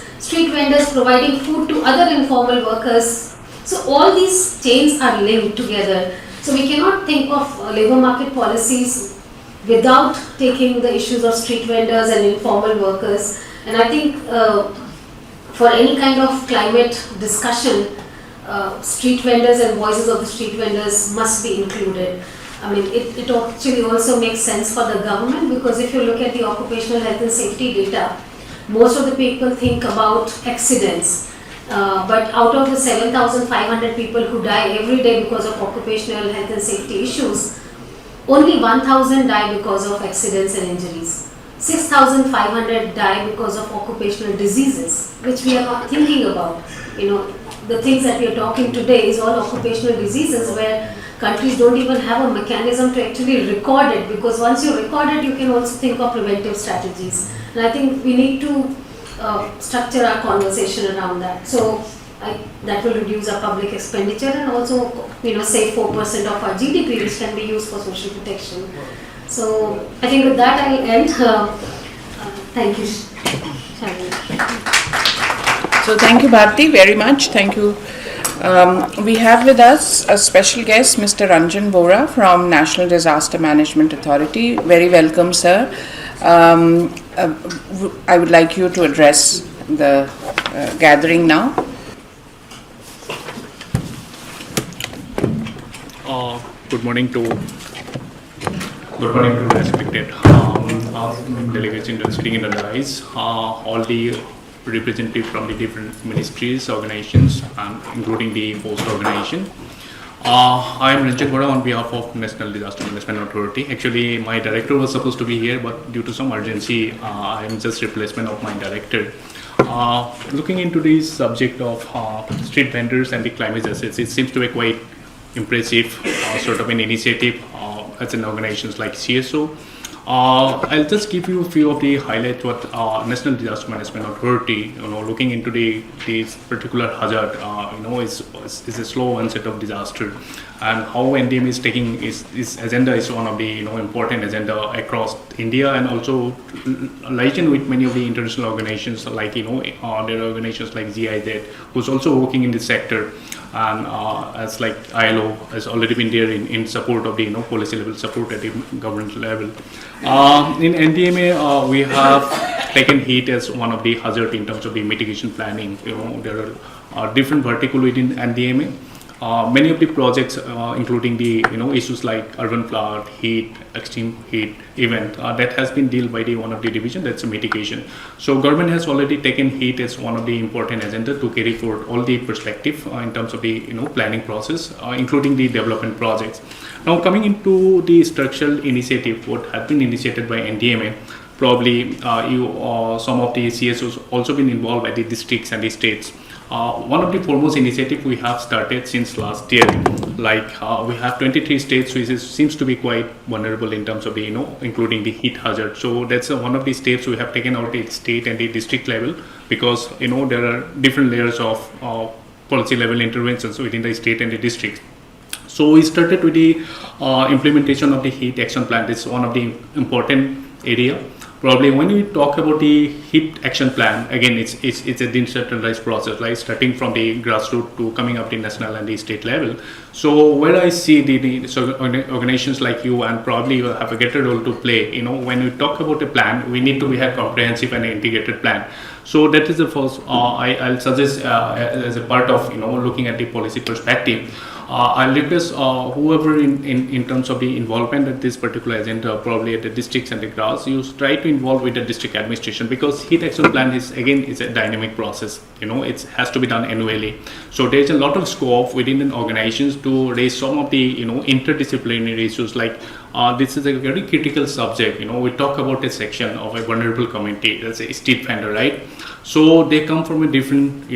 providing food to other informal workers. So all these chains are linked together. So we cannot think of labor market policies without taking the issues of street vendors and informal workers. And I think for any kind of climate discussion, street vendors and voices of the street vendors must be included. I mean, it actually also makes sense for the government, because if you look at the occupational health and safety data, most of the people think about accidents. But out of the 7,500 people who die every day because of occupational health and safety issues, only 1,000 die because of accidents and injuries. 6,500 die because of occupational diseases, which we are not thinking about. The things that we are talking today is all occupational diseases where countries don't even have a mechanism to actually record it, because once you record it, you can also think of preventive strategies. And I think we need to structure our conversation around that. So that will reduce our public expenditure and also, save 4% of our GDP, which can be used for social protection. So I think with that I'll end. Thank you, Shalini. So thank you, Bharti, very much. Thank you. We have with us a special guest, Mr. Ranjan Bora from National Disaster Management Authority. Very welcome, sir. I would like you to address the gathering now. Good morning to respected delegation sitting in the dais, all the representatives from the different ministries, organizations, including the post organization. I am Ranjan Bora on behalf of National Disaster Management Authority. Actually, my director was supposed to be here, but due to some urgency, I am just replacement of my director. Looking into the subject of street vendors and the climate justice, it seems to be quite impressive sort of an initiative as an organizations like CSO. I'll just give you a few of the highlights what National Disaster Management Authority, looking into this particular hazard, is a slow onset of disaster, and how NDM is taking this agenda is one of the important agenda across India, and also liaison with many of the international organizations like there are organizations like GIZ who's also working in this sector, and as like ILO has already been there in support of the policy level support at the government level. In NDMA, we have taken heat as one of the hazard in terms of the mitigation planning. There are different verticals within NDMA. many of the projects, including the issues like urban flood, heat, extreme heat event, that has been dealt by the one of the division, that's mitigation. So government has already taken heat as one of the important agenda to carry forward all the perspective in terms of the planning process, including the development projects. Now coming into the structural initiative, what have been initiated by NDMA, probably some of the CSOs also been involved by the districts and the states. One of the foremost initiative we have started since last year, like we have 23 states which seems to be quite vulnerable in terms of the including the heat hazard. So that's one of the steps we have taken out at state and the district level, because there are different layers of policy level interventions within the state and the district. So we started with the implementation of the heat action plan. This is one of the important area. Probably when we talk about the heat action plan, again, it's a decentralized process, like starting from the grassroots to coming up the national and the state level. So where I see the organizations like you and probably you have a greater role to play. When we talk about a plan, we need to have comprehensive and integrated plan. So that is the first. I'll suggest as a part of looking at the policy perspective. I'll request whoever in terms of the involvement at this particular agenda, probably at the districts and the grass, you try to involve with the district administration, because heat action plan is a dynamic process. It has to be done annually. So there's a lot of scope within the organizations to raise some of the interdisciplinary issues. Like this is a very critical subject. We talk about a section of a vulnerable community, that's a street vendor, right? So they come from a different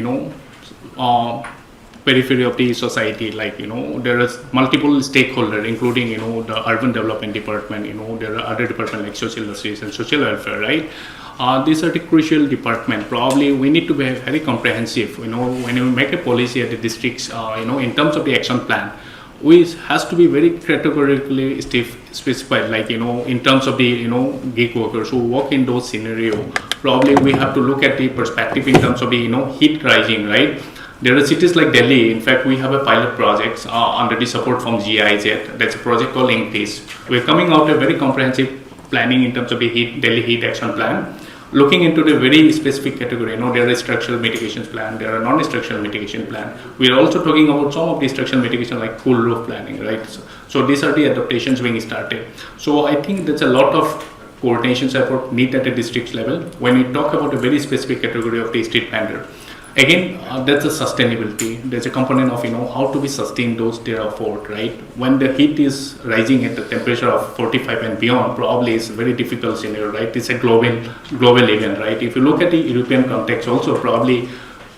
periphery of the society, like there is multiple stakeholders, including the urban development department, there are other departments like social justice and social welfare, right? These are the crucial department. Probably we need to be very comprehensive. When you make a policy at the districts, in terms of the action plan, which has to be very categorically specified, like in terms of the gig workers who work in those scenarios. Probably we have to look at the perspective in terms of the heat rising, right? There are cities like Delhi. In fact, we have a pilot project under the support from GIZ. That's a project called Increase. We're coming out a very comprehensive planning in terms of the Delhi heat action plan, looking into the very specific category. There is structural mitigation plan, there are non-structural mitigation plan. We're also talking about some of the structural mitigation like cool roof planning, right? So these are the adaptations being started. So I think there's a lot of coordination effort need at a district level when we talk about a very specific category of the street vendor. Again, that's a sustainability. There's a component of how to be sustained those their effort, right? When the heat is rising at the temperature of 45 and beyond, probably it's a very difficult scenario, right? It's a global event, right? If you look at the European context, also probably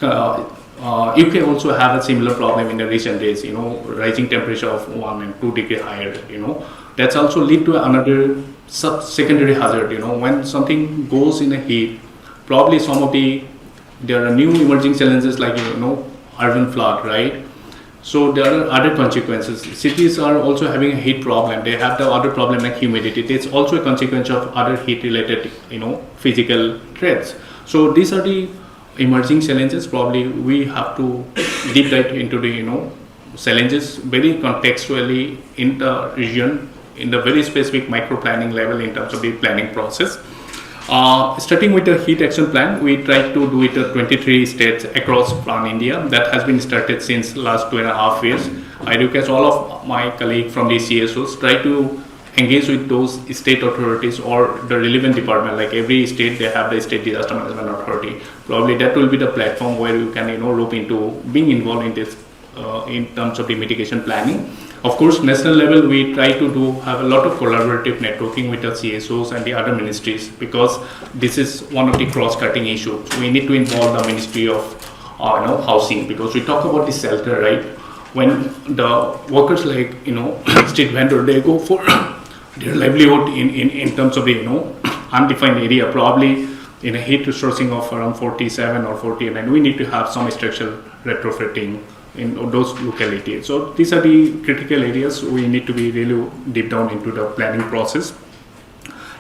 UK also have a similar problem in the recent days. Rising temperature of 1 and 2 degrees higher. That's also lead to another secondary hazard. When something goes in a heat, probably there are new emerging challenges like urban flood, right? So there are other consequences. Cities are also having a heat problem. They have the other problem like humidity. It's also a consequence of other heat related physical threats. So these are the emerging challenges. Probably we have to deep dive into the challenges very contextually in the region, in the very specific micro planning level in terms of the planning process. Starting with the heat action plan, we tried to do it at 23 states across Plan India. That has been started since last 2.5 years. I request all of my colleagues from the CSOs try to engage with those state authorities or the relevant department. Like every state, they have the state disaster management authority. Probably that will be the platform where you can look into being involved in this in terms of the mitigation planning. Of course, national level, we try to have a lot of collaborative networking with the CSOs and the other ministries, because this is one of the cross-cutting issues. We need to involve the Ministry of Housing, because we talk about the shelter, right? When the workers like street vendor, they go for their livelihood in terms of the undefined area, probably in a heat resourcing of around 47 or 48, and we need to have some structural retrofitting in those localities. So these are the critical areas we need to be really deep down into the planning process.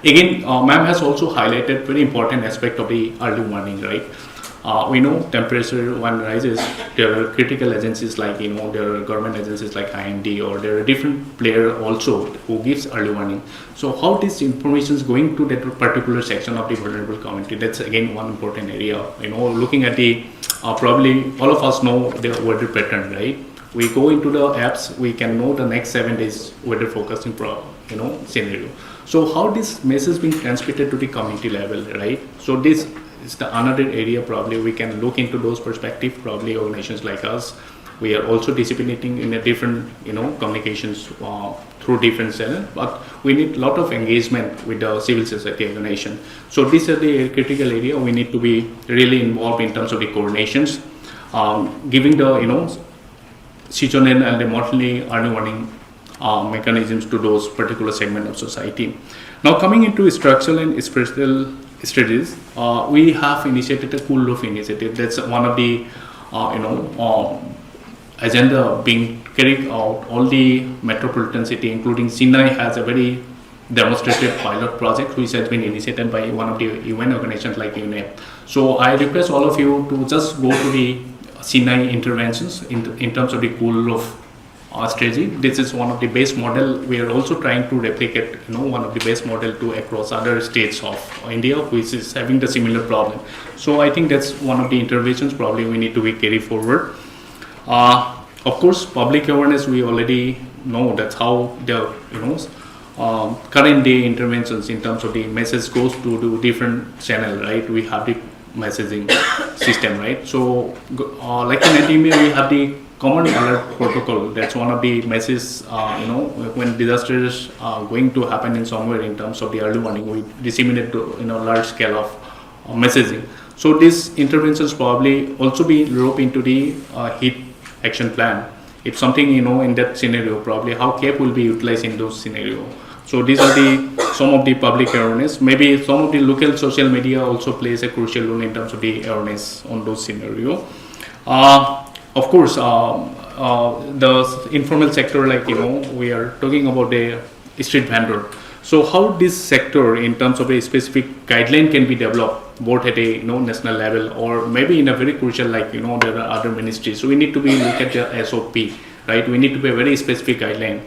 Again, ma'am has also highlighted very important aspect of the early warning, right? We know temperature when rises, there are critical agencies like there are government agencies like IMD, or there are different players also who gives early warning. So how this information is going to that particular section of the vulnerable community, that's again one important area. Looking at the probably all of us know the weather pattern, right? we go into the apps, we can know the next 7 days weather forecasting scenario. So how this message being transmitted to the community level, right? So this is the another area probably we can look into those perspective. Probably organizations like us, we are also disseminating in a different communications through different channels, but we need a lot of engagement with the civil society organization. So this is the critical area we need to be really involved in terms of the coordinations, giving the seasonal and the monthly early warning mechanisms to those particular segment of society. Now coming into structural and spiritual strategies, we have initiated a cool roof initiative. That's one of the agenda being carried out. All the metropolitan city, including Chennai, has a very demonstrative pilot project which has been initiated by one of the UN organizations like UNEP. So I request all of you to just go to the Chennai interventions in terms of the cool roof strategy. This is one of the base model. We are also trying to replicate one of the base model to across other states of India which is having the similar problem. So I think that's one of the interventions probably we need to be carry forward. Of course, public awareness, we already know that's how the current day interventions in terms of the message goes to different channel, right? We have the messaging system, right? So like in NTMA, we have the common alert protocol. That's one of the messages, when disasters are going to happen in somewhere in terms of the early warning, we disseminate to large scale of messaging. So these interventions probably also be roped into the heat action plan. If something in that scenario, probably how CAP will be utilized in those scenarios. So these are some of the public awareness. Maybe some of the local social media also plays a crucial role in terms of the awareness on those scenarios. Of course, the informal sector, like we are talking about the street vendor. So how this sector, in terms of a specific guideline, can be developed both at a national level or maybe in a very crucial, like there are other ministries. So we need to be look at the SOP, right? We need to be a very specific guideline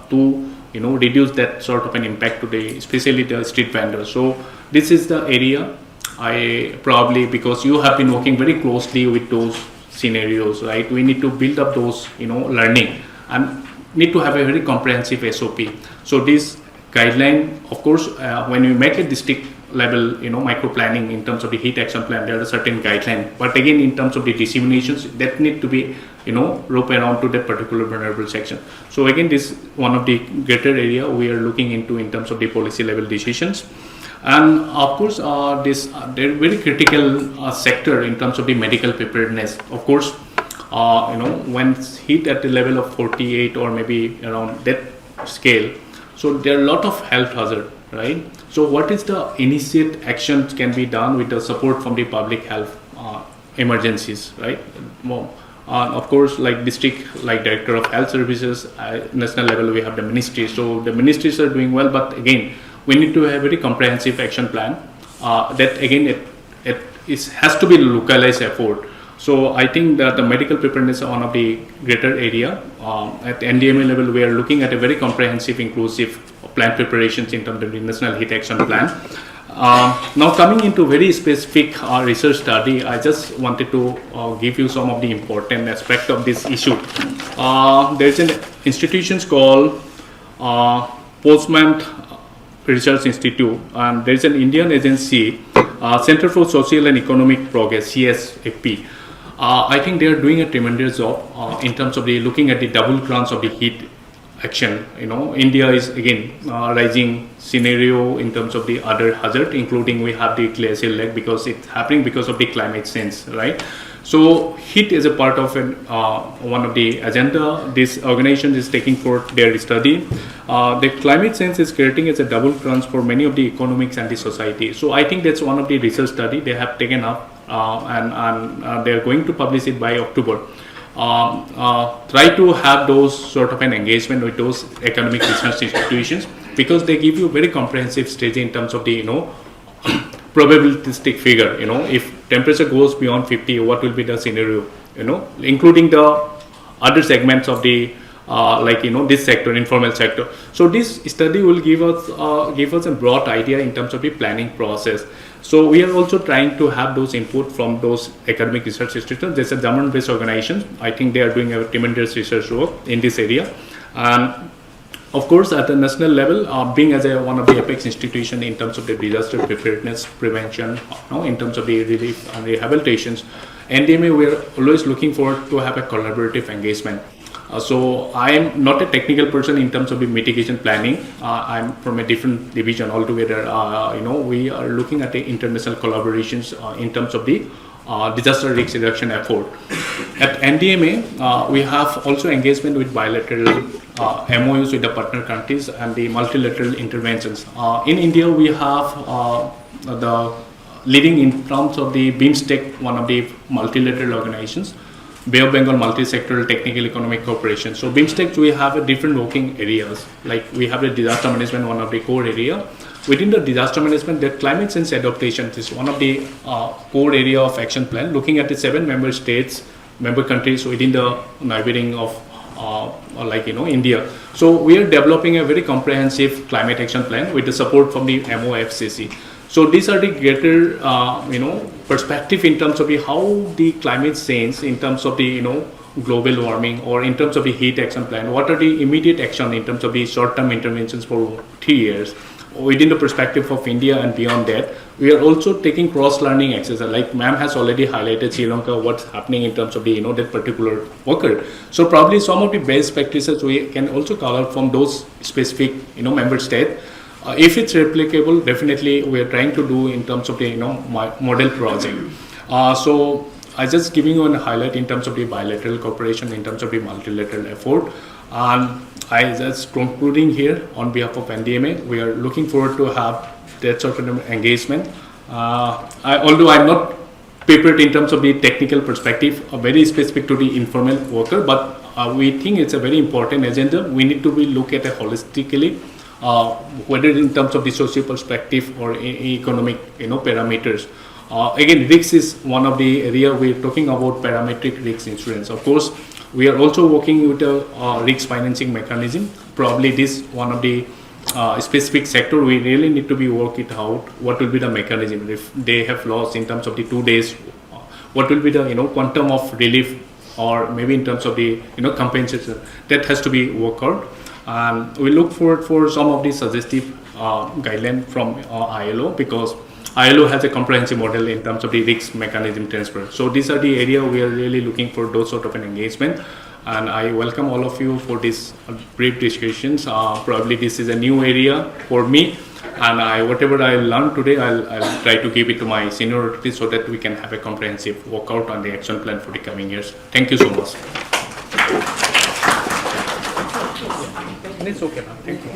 to reduce that sort of an impact to the, especially the street vendors. So this is the area I probably, because you have been working very closely with those scenarios, right? We need to build up those learning and need to have a very comprehensive SOP. So this guideline, of course, when we make a district level micro planning in terms of the heat action plan, there are certain guidelines, but again in terms of the disseminations that need to be rope around to that particular vulnerable section. So again, this one of the greater area we are looking into in terms of the policy level decisions. And of course, they're very critical sector in terms of the medical preparedness. Of course, when heat at the level of 48 or maybe around that scale, so there are a lot of health hazard, right? So what is the initiate actions can be done with the support from the public health emergencies, right? Of course, like district, like director of health services, national level we have the ministry. So the ministries are doing well, but again, we need to have a very comprehensive action plan. That again, it has to be localized effort. So I think that the medical preparedness is one of the greater area. At the NDMA level, we are looking at a very comprehensive, inclusive plan preparations in terms of the National Heat Action Plan. Now coming into very specific research study, I just wanted to give you some of the important aspect of this issue. There is an institution called Postman Research Institute, and there is an Indian agency, Center for Social and Economic Progress, CSFP. I think they are doing a tremendous job in terms of the looking at the double grants of the heat action. India is again rising scenario in terms of the other hazard, including we have the glacial lake because it's happening because of the climate change, right? So heat is a part of one of the agenda this organization is taking for their study. The climate change is creating as a double crunch for many of the economics and the society. So I think that's one of the research study they have taken up and they are going to publish it by October. Try to have those sort of an engagement with those economic research institutions because they give you very comprehensive strategy in terms of the probabilistic figure. If temperature goes beyond 50, what will be the scenario? Including the other segments of the this sector, informal sector. So this study will give us a broad idea in terms of the planning process. So we are also trying to have those input from those academic research institutions. There's a German-based organization. I think they are doing a tremendous research work in this area. And of course, at the national level, being as one of the apex institution in terms of the disaster preparedness, prevention, in terms of the relief and rehabilitations, NDMA, we are always looking forward to have a collaborative engagement. So I am not a technical person in terms of the mitigation planning. I'm from a different division altogether. We are looking at the international collaborations in terms of the disaster risk reduction effort. At NDMA, we have also engagement with bilateral MOUs with the partner countries and the multilateral interventions. In India, we have the leading in terms of the BIMSTEC, one of the multilateral organizations, Bay of Bengal Multi-Sectoral Technical Economic Cooperation. So BIMSTEC, we have different working areas. Like we have the disaster management, one of the core area. Within the disaster management, the climate change adaptation is one of the core area of action plan, looking at the 7 member states, member countries within the neighboring of India. So we are developing a very comprehensive climate action plan with the support from the MOFCC. So these are the greater, perspective in terms of how the climate change, in terms of the, global warming, or in terms of the heat action plan. What are the immediate action in terms of the short-term interventions for 3 years within the perspective of India and beyond that. We are also taking cross-learning exercise. Like ma'am has already highlighted Sri Lanka, what's happening in terms of the, that particular worker. So probably some of the best practices we can also call out from those specific, member state. If it's replicable, definitely we are trying to do in terms of the model project. So I just giving you a highlight in terms of the bilateral cooperation, in terms of the multilateral effort. And I just concluding here on behalf of NDMA, we are looking forward to have that sort of engagement. Although I'm not prepared in terms of the technical perspective, very specific to the informal worker, but we think it's a very important agenda. We need to look at it holistically. Whether in terms of the social perspective or economic parameters. Again, risk is one of the area we're talking about, parametric risk insurance. Of course, we are also working with a risk financing mechanism. Probably this one of the specific sector we really need to be work it out. What will be the mechanism if they have lost in terms of the 2 days? What will be the quantum of relief, or maybe in terms of the compensation that has to be worked out. We look forward for some of the suggestive guidelines from ILO, because ILO has a comprehensive model in terms of the risk mechanism transfer. So these are the area we are really looking for those sort of an engagement. And I welcome all of you for these brief discussions. Probably this is a new area for me, and whatever I learned today, I'll try to give it to my seniority so that we can have a comprehensive workout on the action plan for the coming years. Thank you so much. It's okay now. Thank you.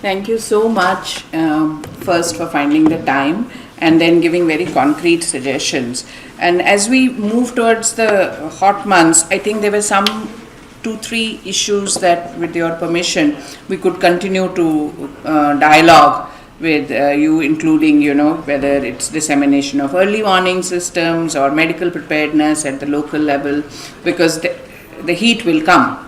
Thank you so much, first for finding the time and then giving very concrete suggestions. And as we move towards the hot months, I think there were some 2-3 issues that, with your permission, we could continue to dialogue with you, including, whether it's dissemination of early warning systems or medical preparedness at the local level, because the heat will come.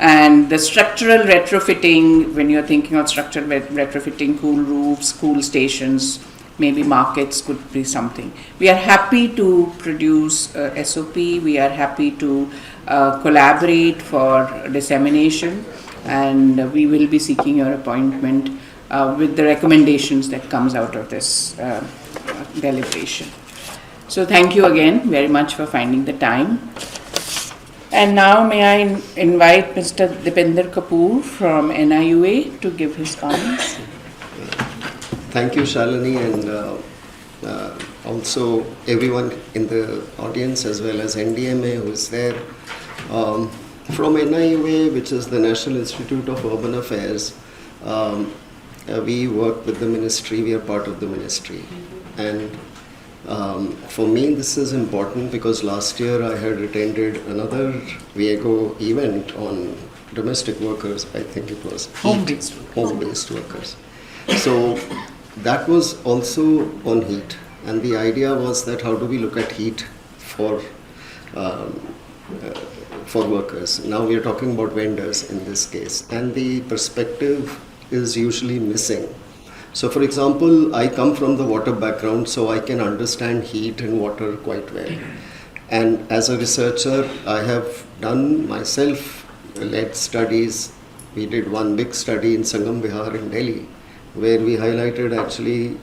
And the structural retrofitting, when you're thinking of structural retrofitting, cool roofs, cool stations, maybe markets could be something. We are happy to produce SOP, we are happy to collaborate for dissemination, and we will be seeking your appointment with the recommendations that comes out of this deliberation. So thank you again very much for finding the time. And now may I invite Mr. Dipender Kapoor from NIUA to give his comments. Thank you, Shalini, and also everyone in the audience, as well as NDMA who is there. From NIUA, which is the National Institute of Urban Affairs, we work with the ministry, we are part of the ministry. And for me, this is important because last year I had attended another WIEGO event on domestic workers. I think it was home-based workers. So that was also on heat, and the idea was that how do we look at heat for workers. Now we are talking about vendors in this case, and the perspective is usually missing. So for example, I come from the water background, so I can understand heat and water quite well. And as a researcher, I have done myself led studies. We did one big study in Sangam Vihar in Delhi, where we highlighted actually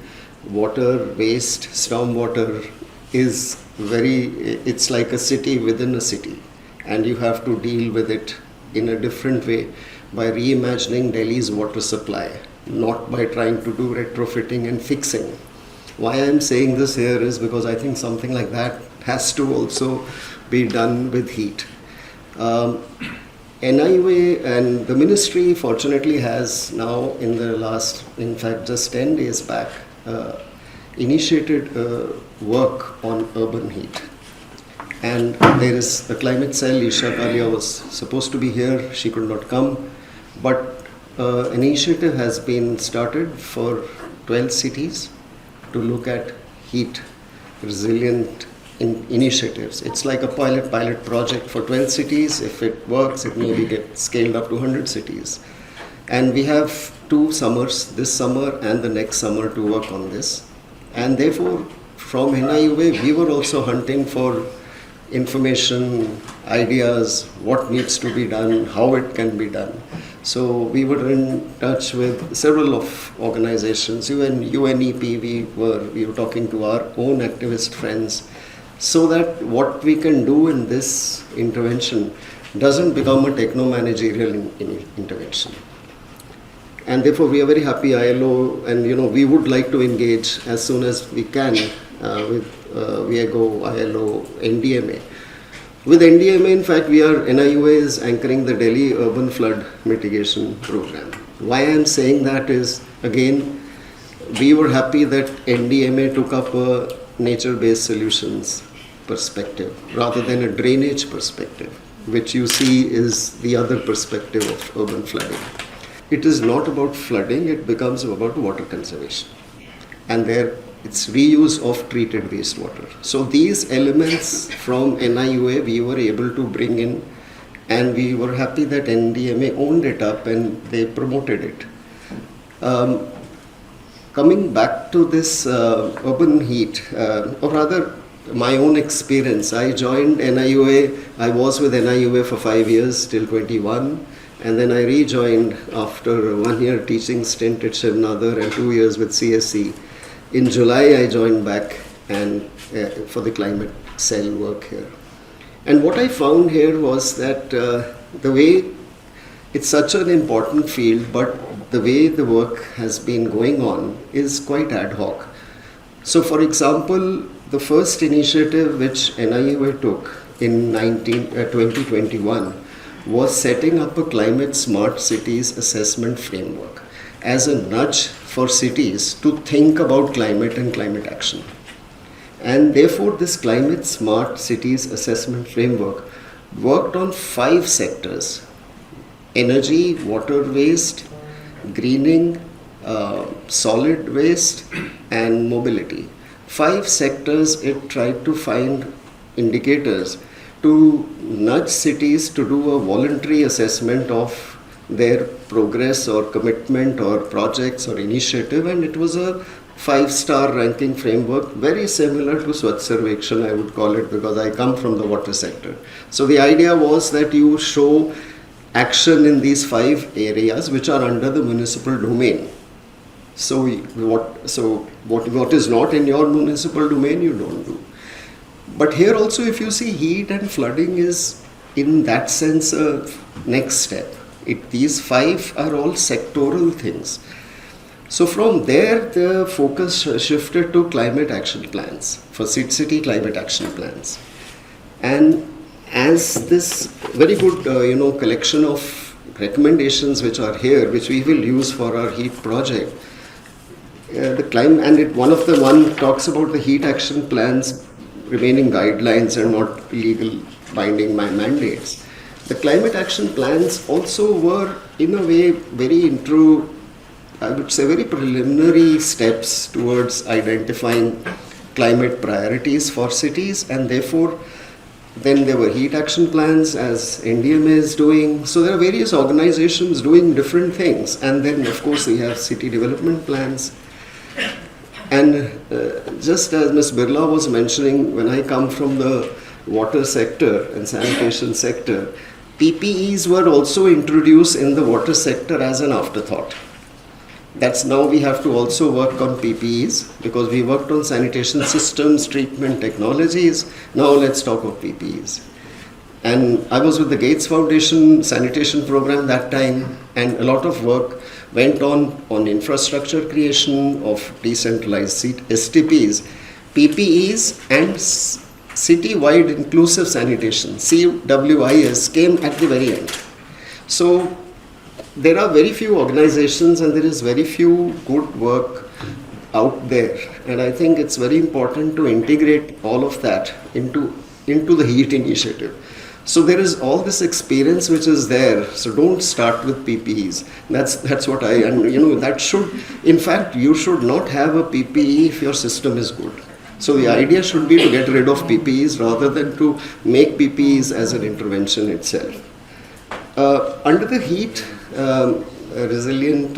water waste, stormwater is it's like a city within a city, and you have to deal with it in a different way by reimagining Delhi's water supply, not by trying to do retrofitting and fixing. Why I'm saying this here is because I think something like that has to also be done with heat. NIUA and the ministry fortunately has now in the last, in fact just 10 days back, initiated work on urban heat. And there is the climate cell. Isha Kalia was supposed to be here, she could not come, but an initiative has been started for 12 cities to look at heat resilient initiatives. It's like a pilot project for 12 cities. If it works, it maybe get scaled up to 100 cities. And we have 2 summers, this summer and the next summer, to work on this. And therefore, from NIUA, we were also hunting for information, ideas, what needs to be done, how it can be done. So we were in touch with several of organizations. UNEP, we were talking to our own activist friends, so that what we can do in this intervention doesn't become a techno-managerial intervention. And therefore we are very happy ILO, and we would like to engage as soon as we can with WIEGO, ILO, NDMA. With NDMA, in fact, NIUA is anchoring the Delhi Urban Flood Mitigation Program. Why I am saying that is, again, we were happy that NDMA took up a nature-based solutions perspective rather than a drainage perspective, which you see is the other perspective of urban flooding. It is not about flooding, it becomes about water conservation. And it's reuse of treated wastewater. So these elements from NIUA we were able to bring in, and we were happy that NDMA owned it up and they promoted it. Coming back to this urban heat, or rather my own experience, I joined NIUA, I was with NIUA for 5 years till 21, and then I rejoined after a 1-year teaching stint at Shivnadar and 2 years with CSC. In July I joined back and for the climate cell work here. And what I found here was that the way it's such an important field, but the way the work has been going on is quite ad hoc. So for example, the first initiative which NIUA took in 2021 was setting up a climate smart cities assessment framework as a nudge for cities to think about climate and climate action. And therefore this climate smart cities assessment framework worked on 5 sectors: energy, water waste, greening, solid waste, and mobility. 5 sectors it tried to find indicators to nudge cities to do a voluntary assessment of their progress or commitment or projects or initiative, and it was a 5-star ranking framework, very similar to Swachh Sarvekshan, I would call it, because I come from the water sector. So the idea was that you show action in these 5 areas which are under the municipal domain. So what is not in your municipal domain, you don't do. But here also, if you see, heat and flooding is in that sense a next step. These 5 are all sectoral things. So from there, the focus shifted to climate action plans, for city climate action plans. And as this very good collection of recommendations which are here, which we will use for our heat project, one talks about the heat action plans remaining guidelines and not legal binding mandates. The climate action plans also were in a way I would say very preliminary steps towards identifying climate priorities for cities, and therefore then there were heat action plans as NDMA is doing. So there are various organizations doing different things, and then of course we have city development plans And just as Ms. Birla was mentioning, when I come from the water sector and sanitation sector, PPEs were also introduced in the water sector as an afterthought. That's now we have to also work on PPEs, because we worked on sanitation systems, treatment technologies. Now let's talk of PPEs. And I was with the Gates Foundation sanitation program that time, and a lot of work went on infrastructure creation of decentralized STPs, PPEs, and city-wide inclusive sanitation, CWIS, came at the very end. So there are very few organizations and there is very few good work out there, and I think it's very important to integrate all of that into the HEAT initiative. So there is all this experience which is there. So don't start with PPEs. That's what that should, in fact, you should not have a PPE if your system is good. So the idea should be to get rid of PPEs rather than to make PPEs as an intervention itself. Under the HEAT resilient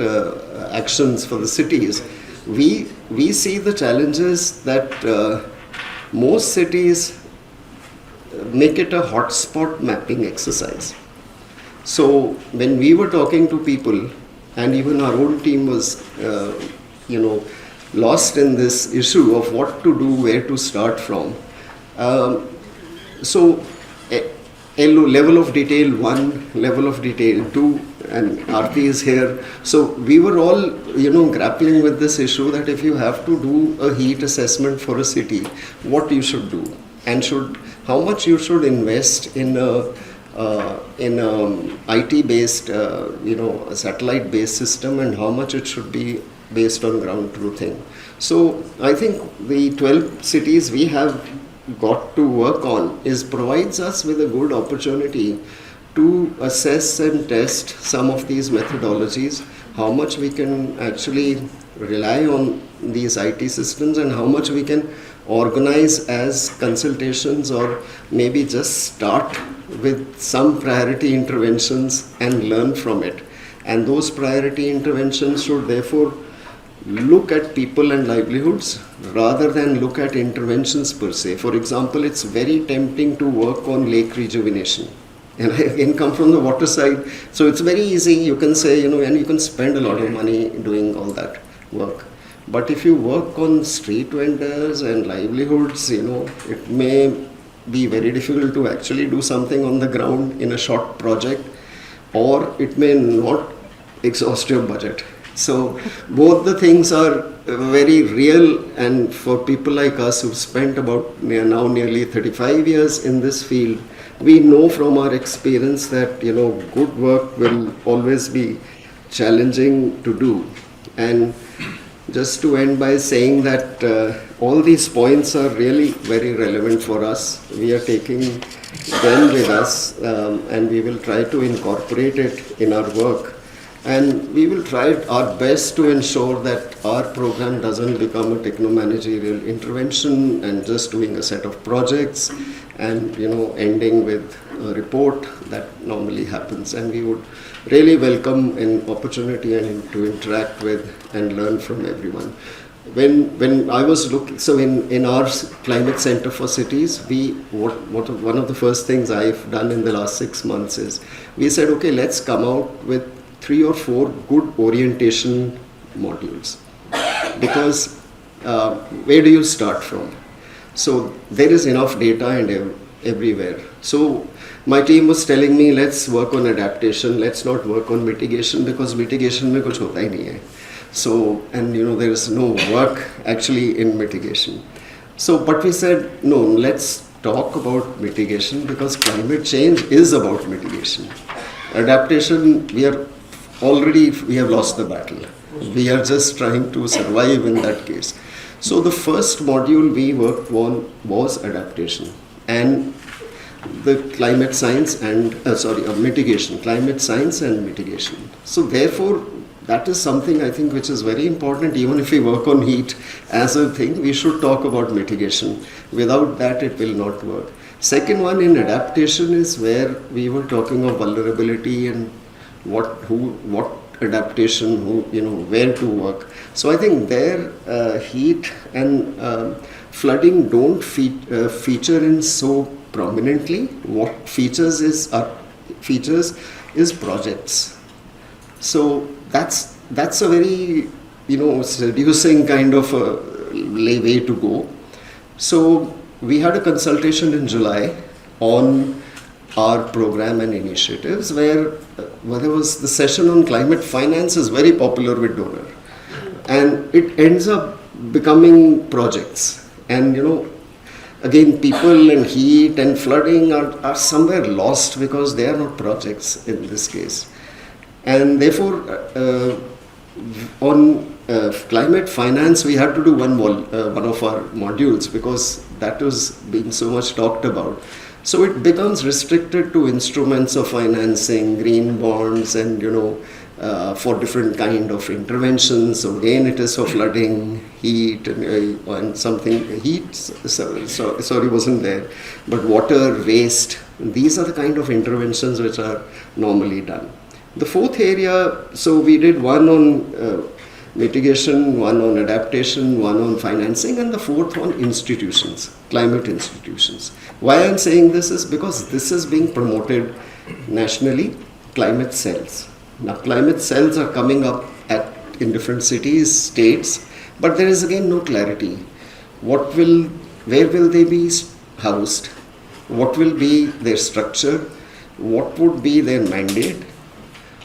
actions for the cities, we see the challenges that most cities make it a hotspot mapping exercise. So when we were talking to people, and even our own team was, lost in this issue of what to do, where to start from. So level of detail 1, level of detail 2, and Aarti is here. So we were all, grappling with this issue that if you have to do a heat assessment for a city, what you should do, and how much you should invest in a IT-based, a satellite-based system, and how much it should be based on ground truthing. So I think the 12 cities we have got to work on provides us with a good opportunity to assess and test some of these methodologies, how much we can actually rely on these IT systems and how much we can organize as consultations, or maybe just start with some priority interventions and learn from it. And those priority interventions should therefore look at people and livelihoods rather than look at interventions per se. For example, it's very tempting to work on lake rejuvenation. And I again come from the water side, so it's very easy, you can say, and you can spend a lot of money doing all that work. But if you work on street vendors and livelihoods, it may be very difficult to actually do something on the ground in a short project, or it may not exhaust your budget. So both the things are very real, and for people like us who've spent about now nearly 35 years in this field, we know from our experience that good work will always be challenging to do. And just to end by saying that all these points are really very relevant for us. We are taking them with us, and we will try to incorporate it in our work. And we will try our best to ensure that our program doesn't become a techno-managerial intervention and just doing a set of projects and ending with a report that normally happens. And we would really welcome an opportunity and to interact with and learn from everyone. When I was looking, so in our Climate Center for Cities, one of the first things I've done in the last 6 months is we said, okay, let's come out with 3 or 4 good orientation modules, because where do you start from? So there is enough data and everywhere. So my team was telling me, let's work on adaptation, let's not work on mitigation, because mitigation mein kuch hota hi nahi hai. So, and there is no work actually in mitigation. So, but we said, no, let's talk about mitigation, because climate change is about mitigation. Adaptation, we have lost the battle. We are just trying to survive in that case. So the first module we worked on was adaptation and the climate science and mitigation, climate science and mitigation. So therefore, that is something I think which is very important. Even if we work on heat as a thing, we should talk about mitigation. Without that, it will not work. Second one in adaptation is where we were talking of vulnerability and what adaptation, where to work. So I think there heat and flooding don't feature in so prominently. What features is projects. So that's a very seducing kind of way to go. So we had a consultation in July on our program and initiatives where there was the session on climate finance is very popular with donor, and it ends up becoming projects. And again, people and heat and flooding are somewhere lost because they are not projects in this case. And therefore on climate finance we had to do one of our modules because that was being so much talked about. So it becomes restricted to instruments of financing, green bonds, and for different kind of interventions. So again, it is for flooding, heat, and something. Heat, sorry, wasn't there, but water, waste. These are the kind of interventions which are normally done. The fourth area, so we did one on mitigation, one on adaptation, one on financing, and the fourth on institutions, climate institutions. Why I'm saying this is because this is being promoted nationally, climate cells. Now climate cells are coming up in different cities, states, but there is again no clarity. Where will they be housed? What will be their structure? What would be their mandate?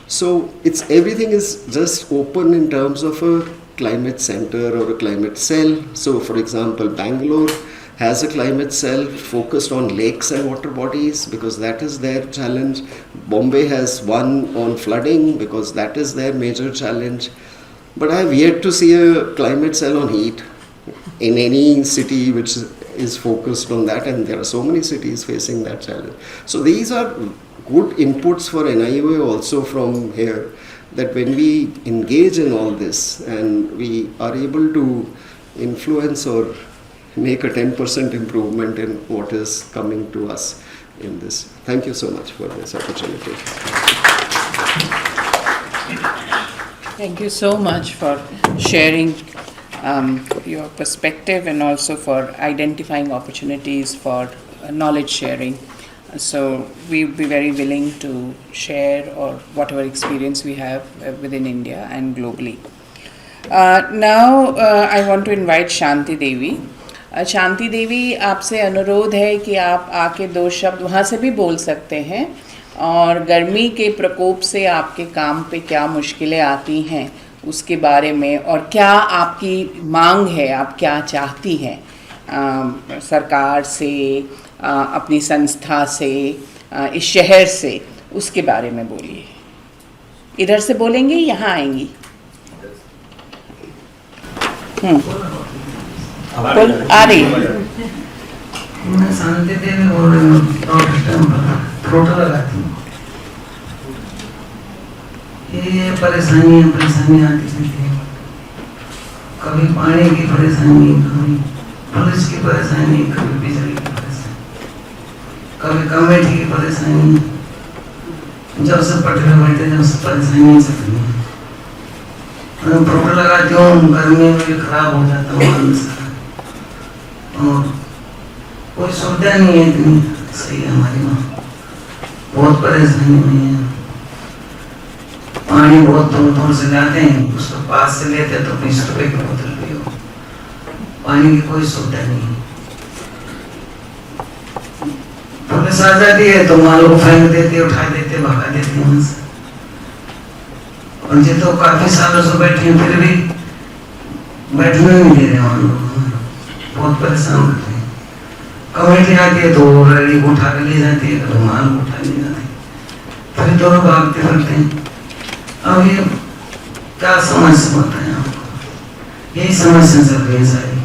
So everything is just open in terms of a climate center or a climate cell. So for example, Bangalore has a climate cell focused on lakes and water bodies because that is their challenge. Bombay has one on flooding because that is their major challenge. But I have yet to see a climate cell on heat in any city which is focused on that, and there are so many cities facing that challenge. So these are good inputs for NIUA also from here, that when we engage in all this and we are able to influence or make a 10% improvement in what is coming to us in this. Thank you so much for this opportunity. Thank you so much for sharing your perspective and also for identifying opportunities for knowledge sharing. So we would be very willing to share or whatever experience we have within India and globally. Now I want to invite Shanti Devi. Shanti Devi, आपसे अनुरोध है कि आप आके 2 शब्द वहाँ से भी बोल सकते हैं और गर्मी के प्रकोप से आपके काम पे क्या मुश्किलें आती हैं उसके बारे में, और क्या आपकी मांग है, आप क्या चाहती हैं सरकार से, अपनी संस्था से, इस शहर से, उसके बारे में बोलिए. इधर से बोलेंगे, यहाँ आएंगी. बोल आ रही. मैं शांति देवी बोल रही हूँ, फोटो लगाती हूँ. ये परेशानी आती रहती है. कभी पानी की परेशानी, कभी पुलिस की परेशानी, कभी बिजली की परेशानी, कभी कमेटी की परेशानी. जब से पटरे बैठे जब से परेशानियाँ चल रही हैं. मैं फोटो लगाती हूँ, गर्मी में भी खराब हो जाता हूँ और कोई सुविधा नहीं है इतनी सही है हमारी वहाँ. बहुत परेशानी हुई है. पानी बहुत दूर से लाते हैं, उसको पास से लेते तो 20 रुपए की बोतल पियो. पानी की कोई सुविधा नहीं है. पुलिस आ जाती है तो माल को फेंक देती है, उठा देते, भगा देते हैं वहाँ से. और ये तो काफी सालों से बैठे हैं, फिर भी बैठने नहीं दे रहे वहाँ लोग. बहुत परेशान करते हैं. कमेटी आती है तो गाड़ी को उठा के ले जाती है, तो माल को उठा ले जाती है, फिर दोनों भागते फिरते हैं. अब ये क्या समस्या बताएं आपको, यही समस्या चल रही है सारी.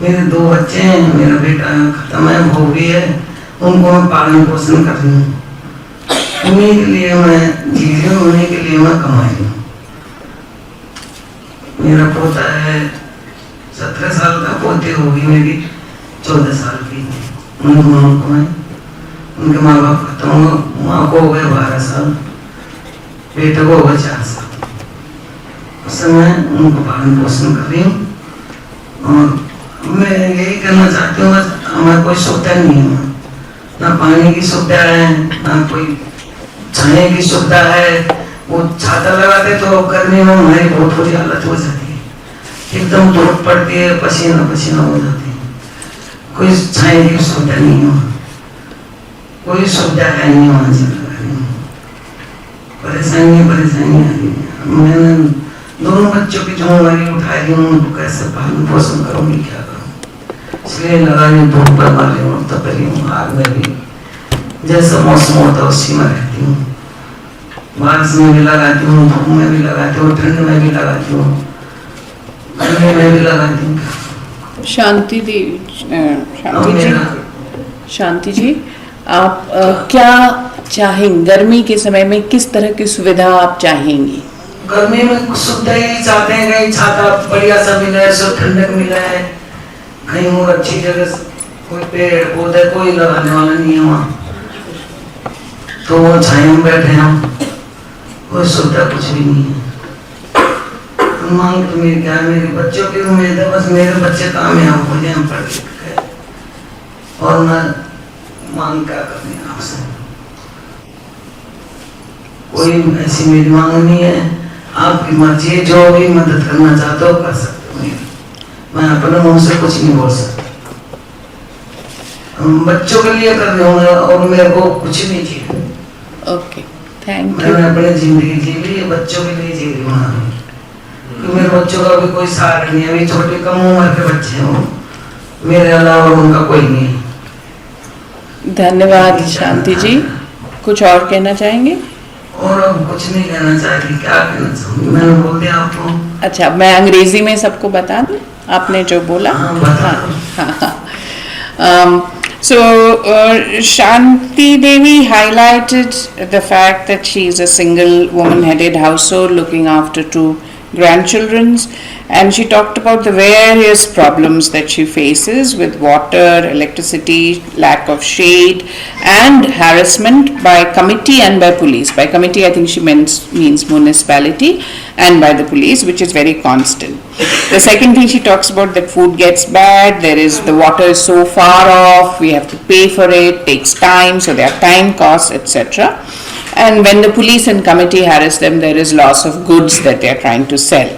मेरे 2 बच्चे हैं, मेरा बेटा खत्म है, वो भी है, उनको मैं पालन पोषण कर रही हूँ. उन्हीं के लिए मैं जी रही हूँ, उन्हीं के लिए मैं कमा रही हूँ. मेरा पोता है 17 साल का, पोती होगी मेरी 14 साल की. उनको है, उनके माँ बाप खत्म हो, माँ को हो गए 12 साल, बेटे को हो गए 4 साल. से मैं उनको पालन पोषण कर रही हूँ। और मैं यही करना चाहती हूँ, बस हमारे कोई सुविधा नहीं है, ना पानी की सुविधा है, ना कोई छाए की सुविधा है। वो छाता लगाते तो गर्मी में हमारी बहुत बुरी हालत हो जाती है, एकदम धूप पड़ती है, पसीना पसीना हो जाती है। कोई छाए की सुविधा नहीं है, कोई सुविधा है नहीं वहाँ से। परेशानी परेशानी आ रही है। मैंने दोनों बच्चों की जिम्मेदारी उठाई हूँ, उनको कैसे पालन पोषण करूँगी, क्या करूँ, इसलिए लगा रही हूँ, धूप में मार रही हूँ, तप रही हूँ, आग में भी, जैसा मौसम होता है उसी में रहती हूँ। बारिश में भी लगाती हूँ, धूप में भी लगाती हूँ, ठंड में भी लगाती हूँ, गर्मी में भी लगाती हूँ। शांति जी, आप क्या चाहेंगे गर्मी के समय में, किस तरह की सुविधा आप चाहेंगी? गर्मी में सुविधा ही चाहते हैं, कहीं छाता बढ़िया सा मिला है, सब ठंडक मिला है, कहीं और अच्छी जगह कोई पेड़ पौधे कोई लगाने वाला नहीं है वहाँ, तो वो छाए में बैठे हैं, कोई सुविधा कुछ भी नहीं है। मांग तो मेरी क्या, मेरे बच्चों की उम्मीद है, बस मेरे बच्चे कामयाब हो जाए, पढ़ लिख के, और मैं मांग क्या करनी है आपसे, कोई ऐसी मेरी मांग नहीं है। आपकी मर्जी है, जो भी मदद करना चाहते हो कर सकते हो, मैं अपने मुंह से कुछ नहीं बोल सकता। बच्चों के लिए कर रही हूँ और मेरे को कुछ नहीं चाहिए। Okay, thank you. मैंने अपनी जिंदगी जी ली, बच्चों के लिए जी रही हूँ, क्योंकि मेरे बच्चों का भी कोई सहारा नहीं है, अभी छोटे कम उम्र के बच्चे हैं, मेरे अलावा उनका कोई नहीं है। धन्यवाद शांति जी, कुछ और कहना चाहेंगे? और अब कुछ नहीं कहना चाहती, क्या कहना चाहूँगी, मैंने बोल दिया आपको। अच्छा, मैं अंग्रेजी में सबको बता दूं आपने जो बोला? So Shanti Devi highlighted the fact that she is a single woman-headed household looking after 2 grandchildren, and she talked about the various problems that she faces with water, electricity, lack of shade, and harassment by committee and by police. By committee, I think she means municipality, and by the police, which is very constant. The second thing she talks about, that food gets bad, the water is so far off, we have to pay for it, takes time, so there are time costs, etc. And when the police and committee harass them, there is loss of goods that they are trying to sell.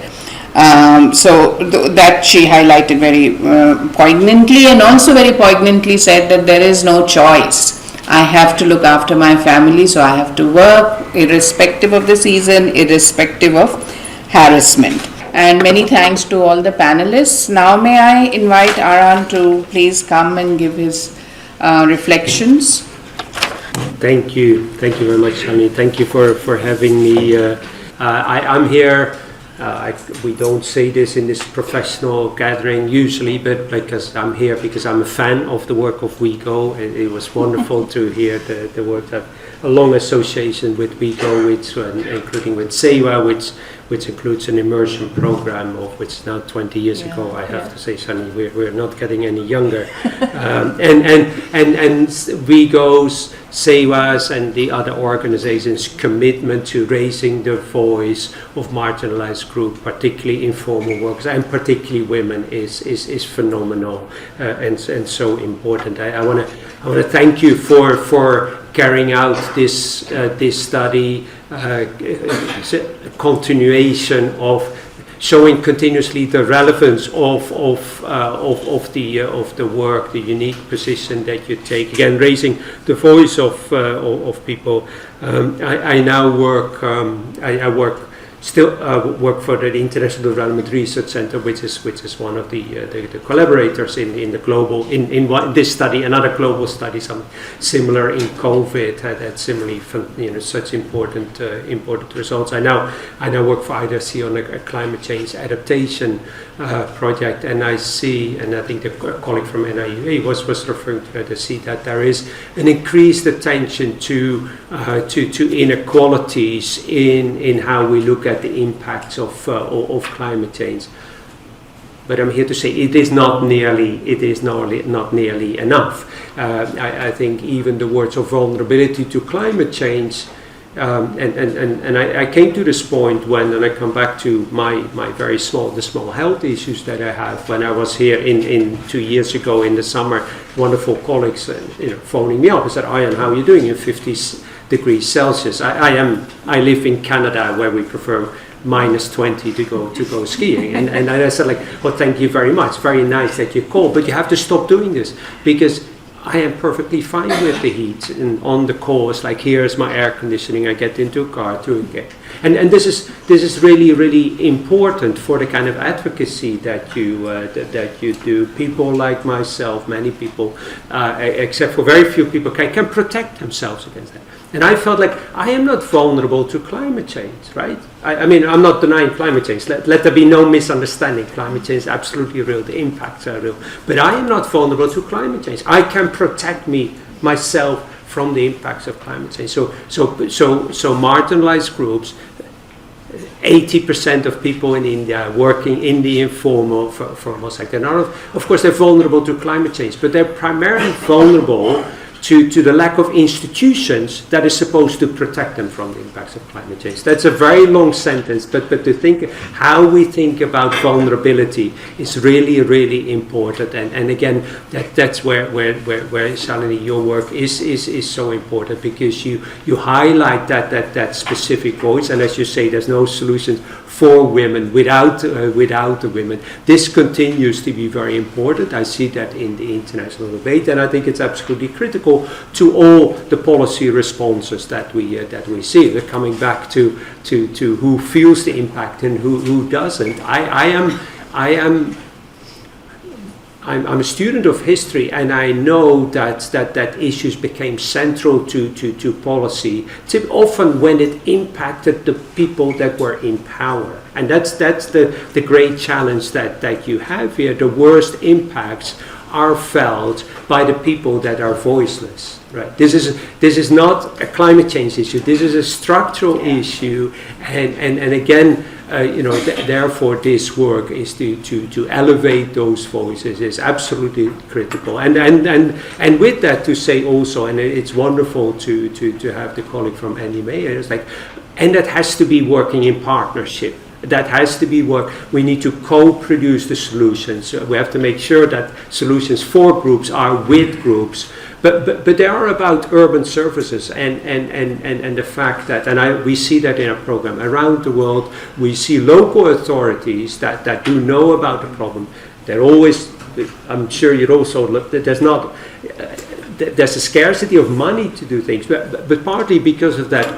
That she highlighted very poignantly, and also very poignantly said that there is no choice. I have to look after my family, so I have to work irrespective of the season, irrespective of harassment. And many thanks to all the panelists. Now may I invite Aran to please come and give his reflections. Thank you very much, Shani. Thank you for having me. I'm here. We don't say this in this professional gathering usually, but because I'm here because I'm a fan of the work of WIEGO. It was wonderful to hear the work of a long association with WIEGO, including with SEWA, which includes an immersion program of which now 20 years ago, I have to say, Shani, we're not getting any younger. And WIEGO's, SEWA's and the other organizations' commitment to raising the voice of marginalized groups, particularly informal workers and particularly women, is phenomenal and so important. I want to thank you for carrying out this study, continuation of showing continuously the relevance of the work, the unique position that you take. Again, raising the voice of people. I now work. I work for the International Development Research Center, which is one of the collaborators in the global in this study. Another global study, some similar in COVID, had similarly such important results. I now work for IDRC on a climate change adaptation project, and I see, and I think the colleague from NIUA was referring to see that there is an increased attention to inequalities in how we look at the impacts of climate change. But I'm here to say it is not nearly enough. I think even the words of vulnerability to climate change And I came to this point when I come back to my very small health issues that I have. When I was here in 2 years ago in the summer, wonderful colleagues phoning me up and said, Ian, how are you doing in 50 degrees Celsius? I live in Canada where we prefer -20 to go skiing, and I said like, well, thank you very much, very nice that you called, but you have to stop doing this because I am perfectly fine with the heat. And on the course, like here's my air conditioning, I get into a car to get. And this is really important for the kind of advocacy that you do. People like myself, many people, except for very few people, can protect themselves against that. And I felt like I am not vulnerable to climate change, right? I mean, I'm not denying climate change. Let there be no misunderstanding. Climate change is absolutely real. The impacts are real. But I am not vulnerable to climate change. I can protect myself from the impacts of climate change. So marginalized groups, 80% of people in India working in the informal sector. Now, of course, they're vulnerable to climate change, but they're primarily vulnerable to the lack of institutions that is supposed to protect them from the impacts of climate change. That's a very long sentence, but to think how we think about vulnerability is really important. And again, that's where Shalini, your work is so important, because you highlight that specific voice, and as you say, there's no solutions for women without the women. This continues to be very important. I see that in the international debate, and I think it's absolutely critical to all the policy responses that we see. We're coming back to who feels the impact and who doesn't. I'm a student of history, and I know that issues became central to policy, often when it impacted the people that were in power. And that's the great challenge that you have here. The worst impacts are felt by the people that are voiceless. Right. This is not a climate change issue. This is a structural issue, and again, therefore, this work is to elevate those voices is absolutely critical. And with that, to say also, and it's wonderful to have the colleague from NMA. It's like, and that has to be working in partnership. That has to be work. We need to co-produce the solutions. We have to make sure that solutions for groups are with groups. But they are about urban services and the fact that, we see that in our program around the world, we see local authorities that do know about the problem. They're always, I'm sure you'd also look, that there's a scarcity of money to do things, but partly because of that,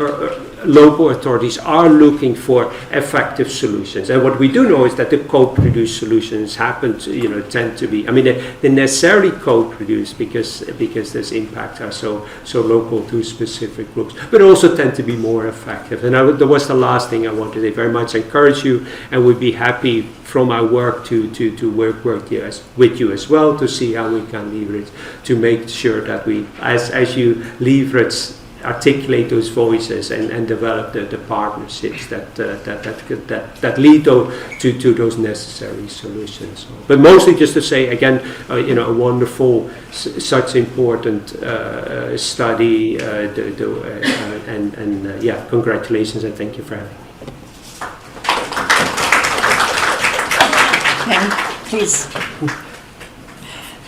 local authorities are looking for effective solutions. And what we do know is that the co-produced solutions tend to be, they necessarily co-produce because those impacts are so local to specific groups, but also tend to be more effective. And that was the last thing I wanted to say. Very much encourage you, and we'd be happy from our work to work with you as well, to see how we can leverage, to make sure that we, as you leverage, articulate those voices and develop the partnerships that lead to those necessary solutions. But mostly just to say again, a wonderful, such important study, congratulations and thank you for having me. Please.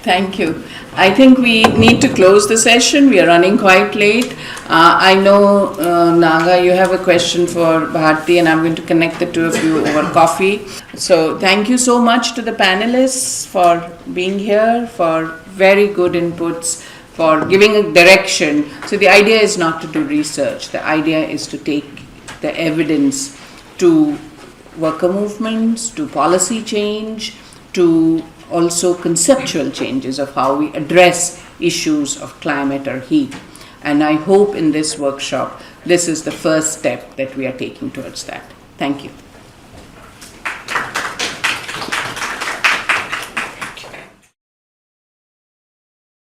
Thank you. I think we need to close the session. We are running quite late. I know, Naga, you have a question for Bharti, and I'm going to connect the two of you over coffee. So thank you so much to the panelists for being here, for very good inputs, for giving a direction. So the idea is not to do research. The idea is to take the evidence to worker movements, to policy change, to also conceptual changes of how we address issues of climate or heat. And I hope in this workshop, this is the first step that we are taking towards that. Thank you.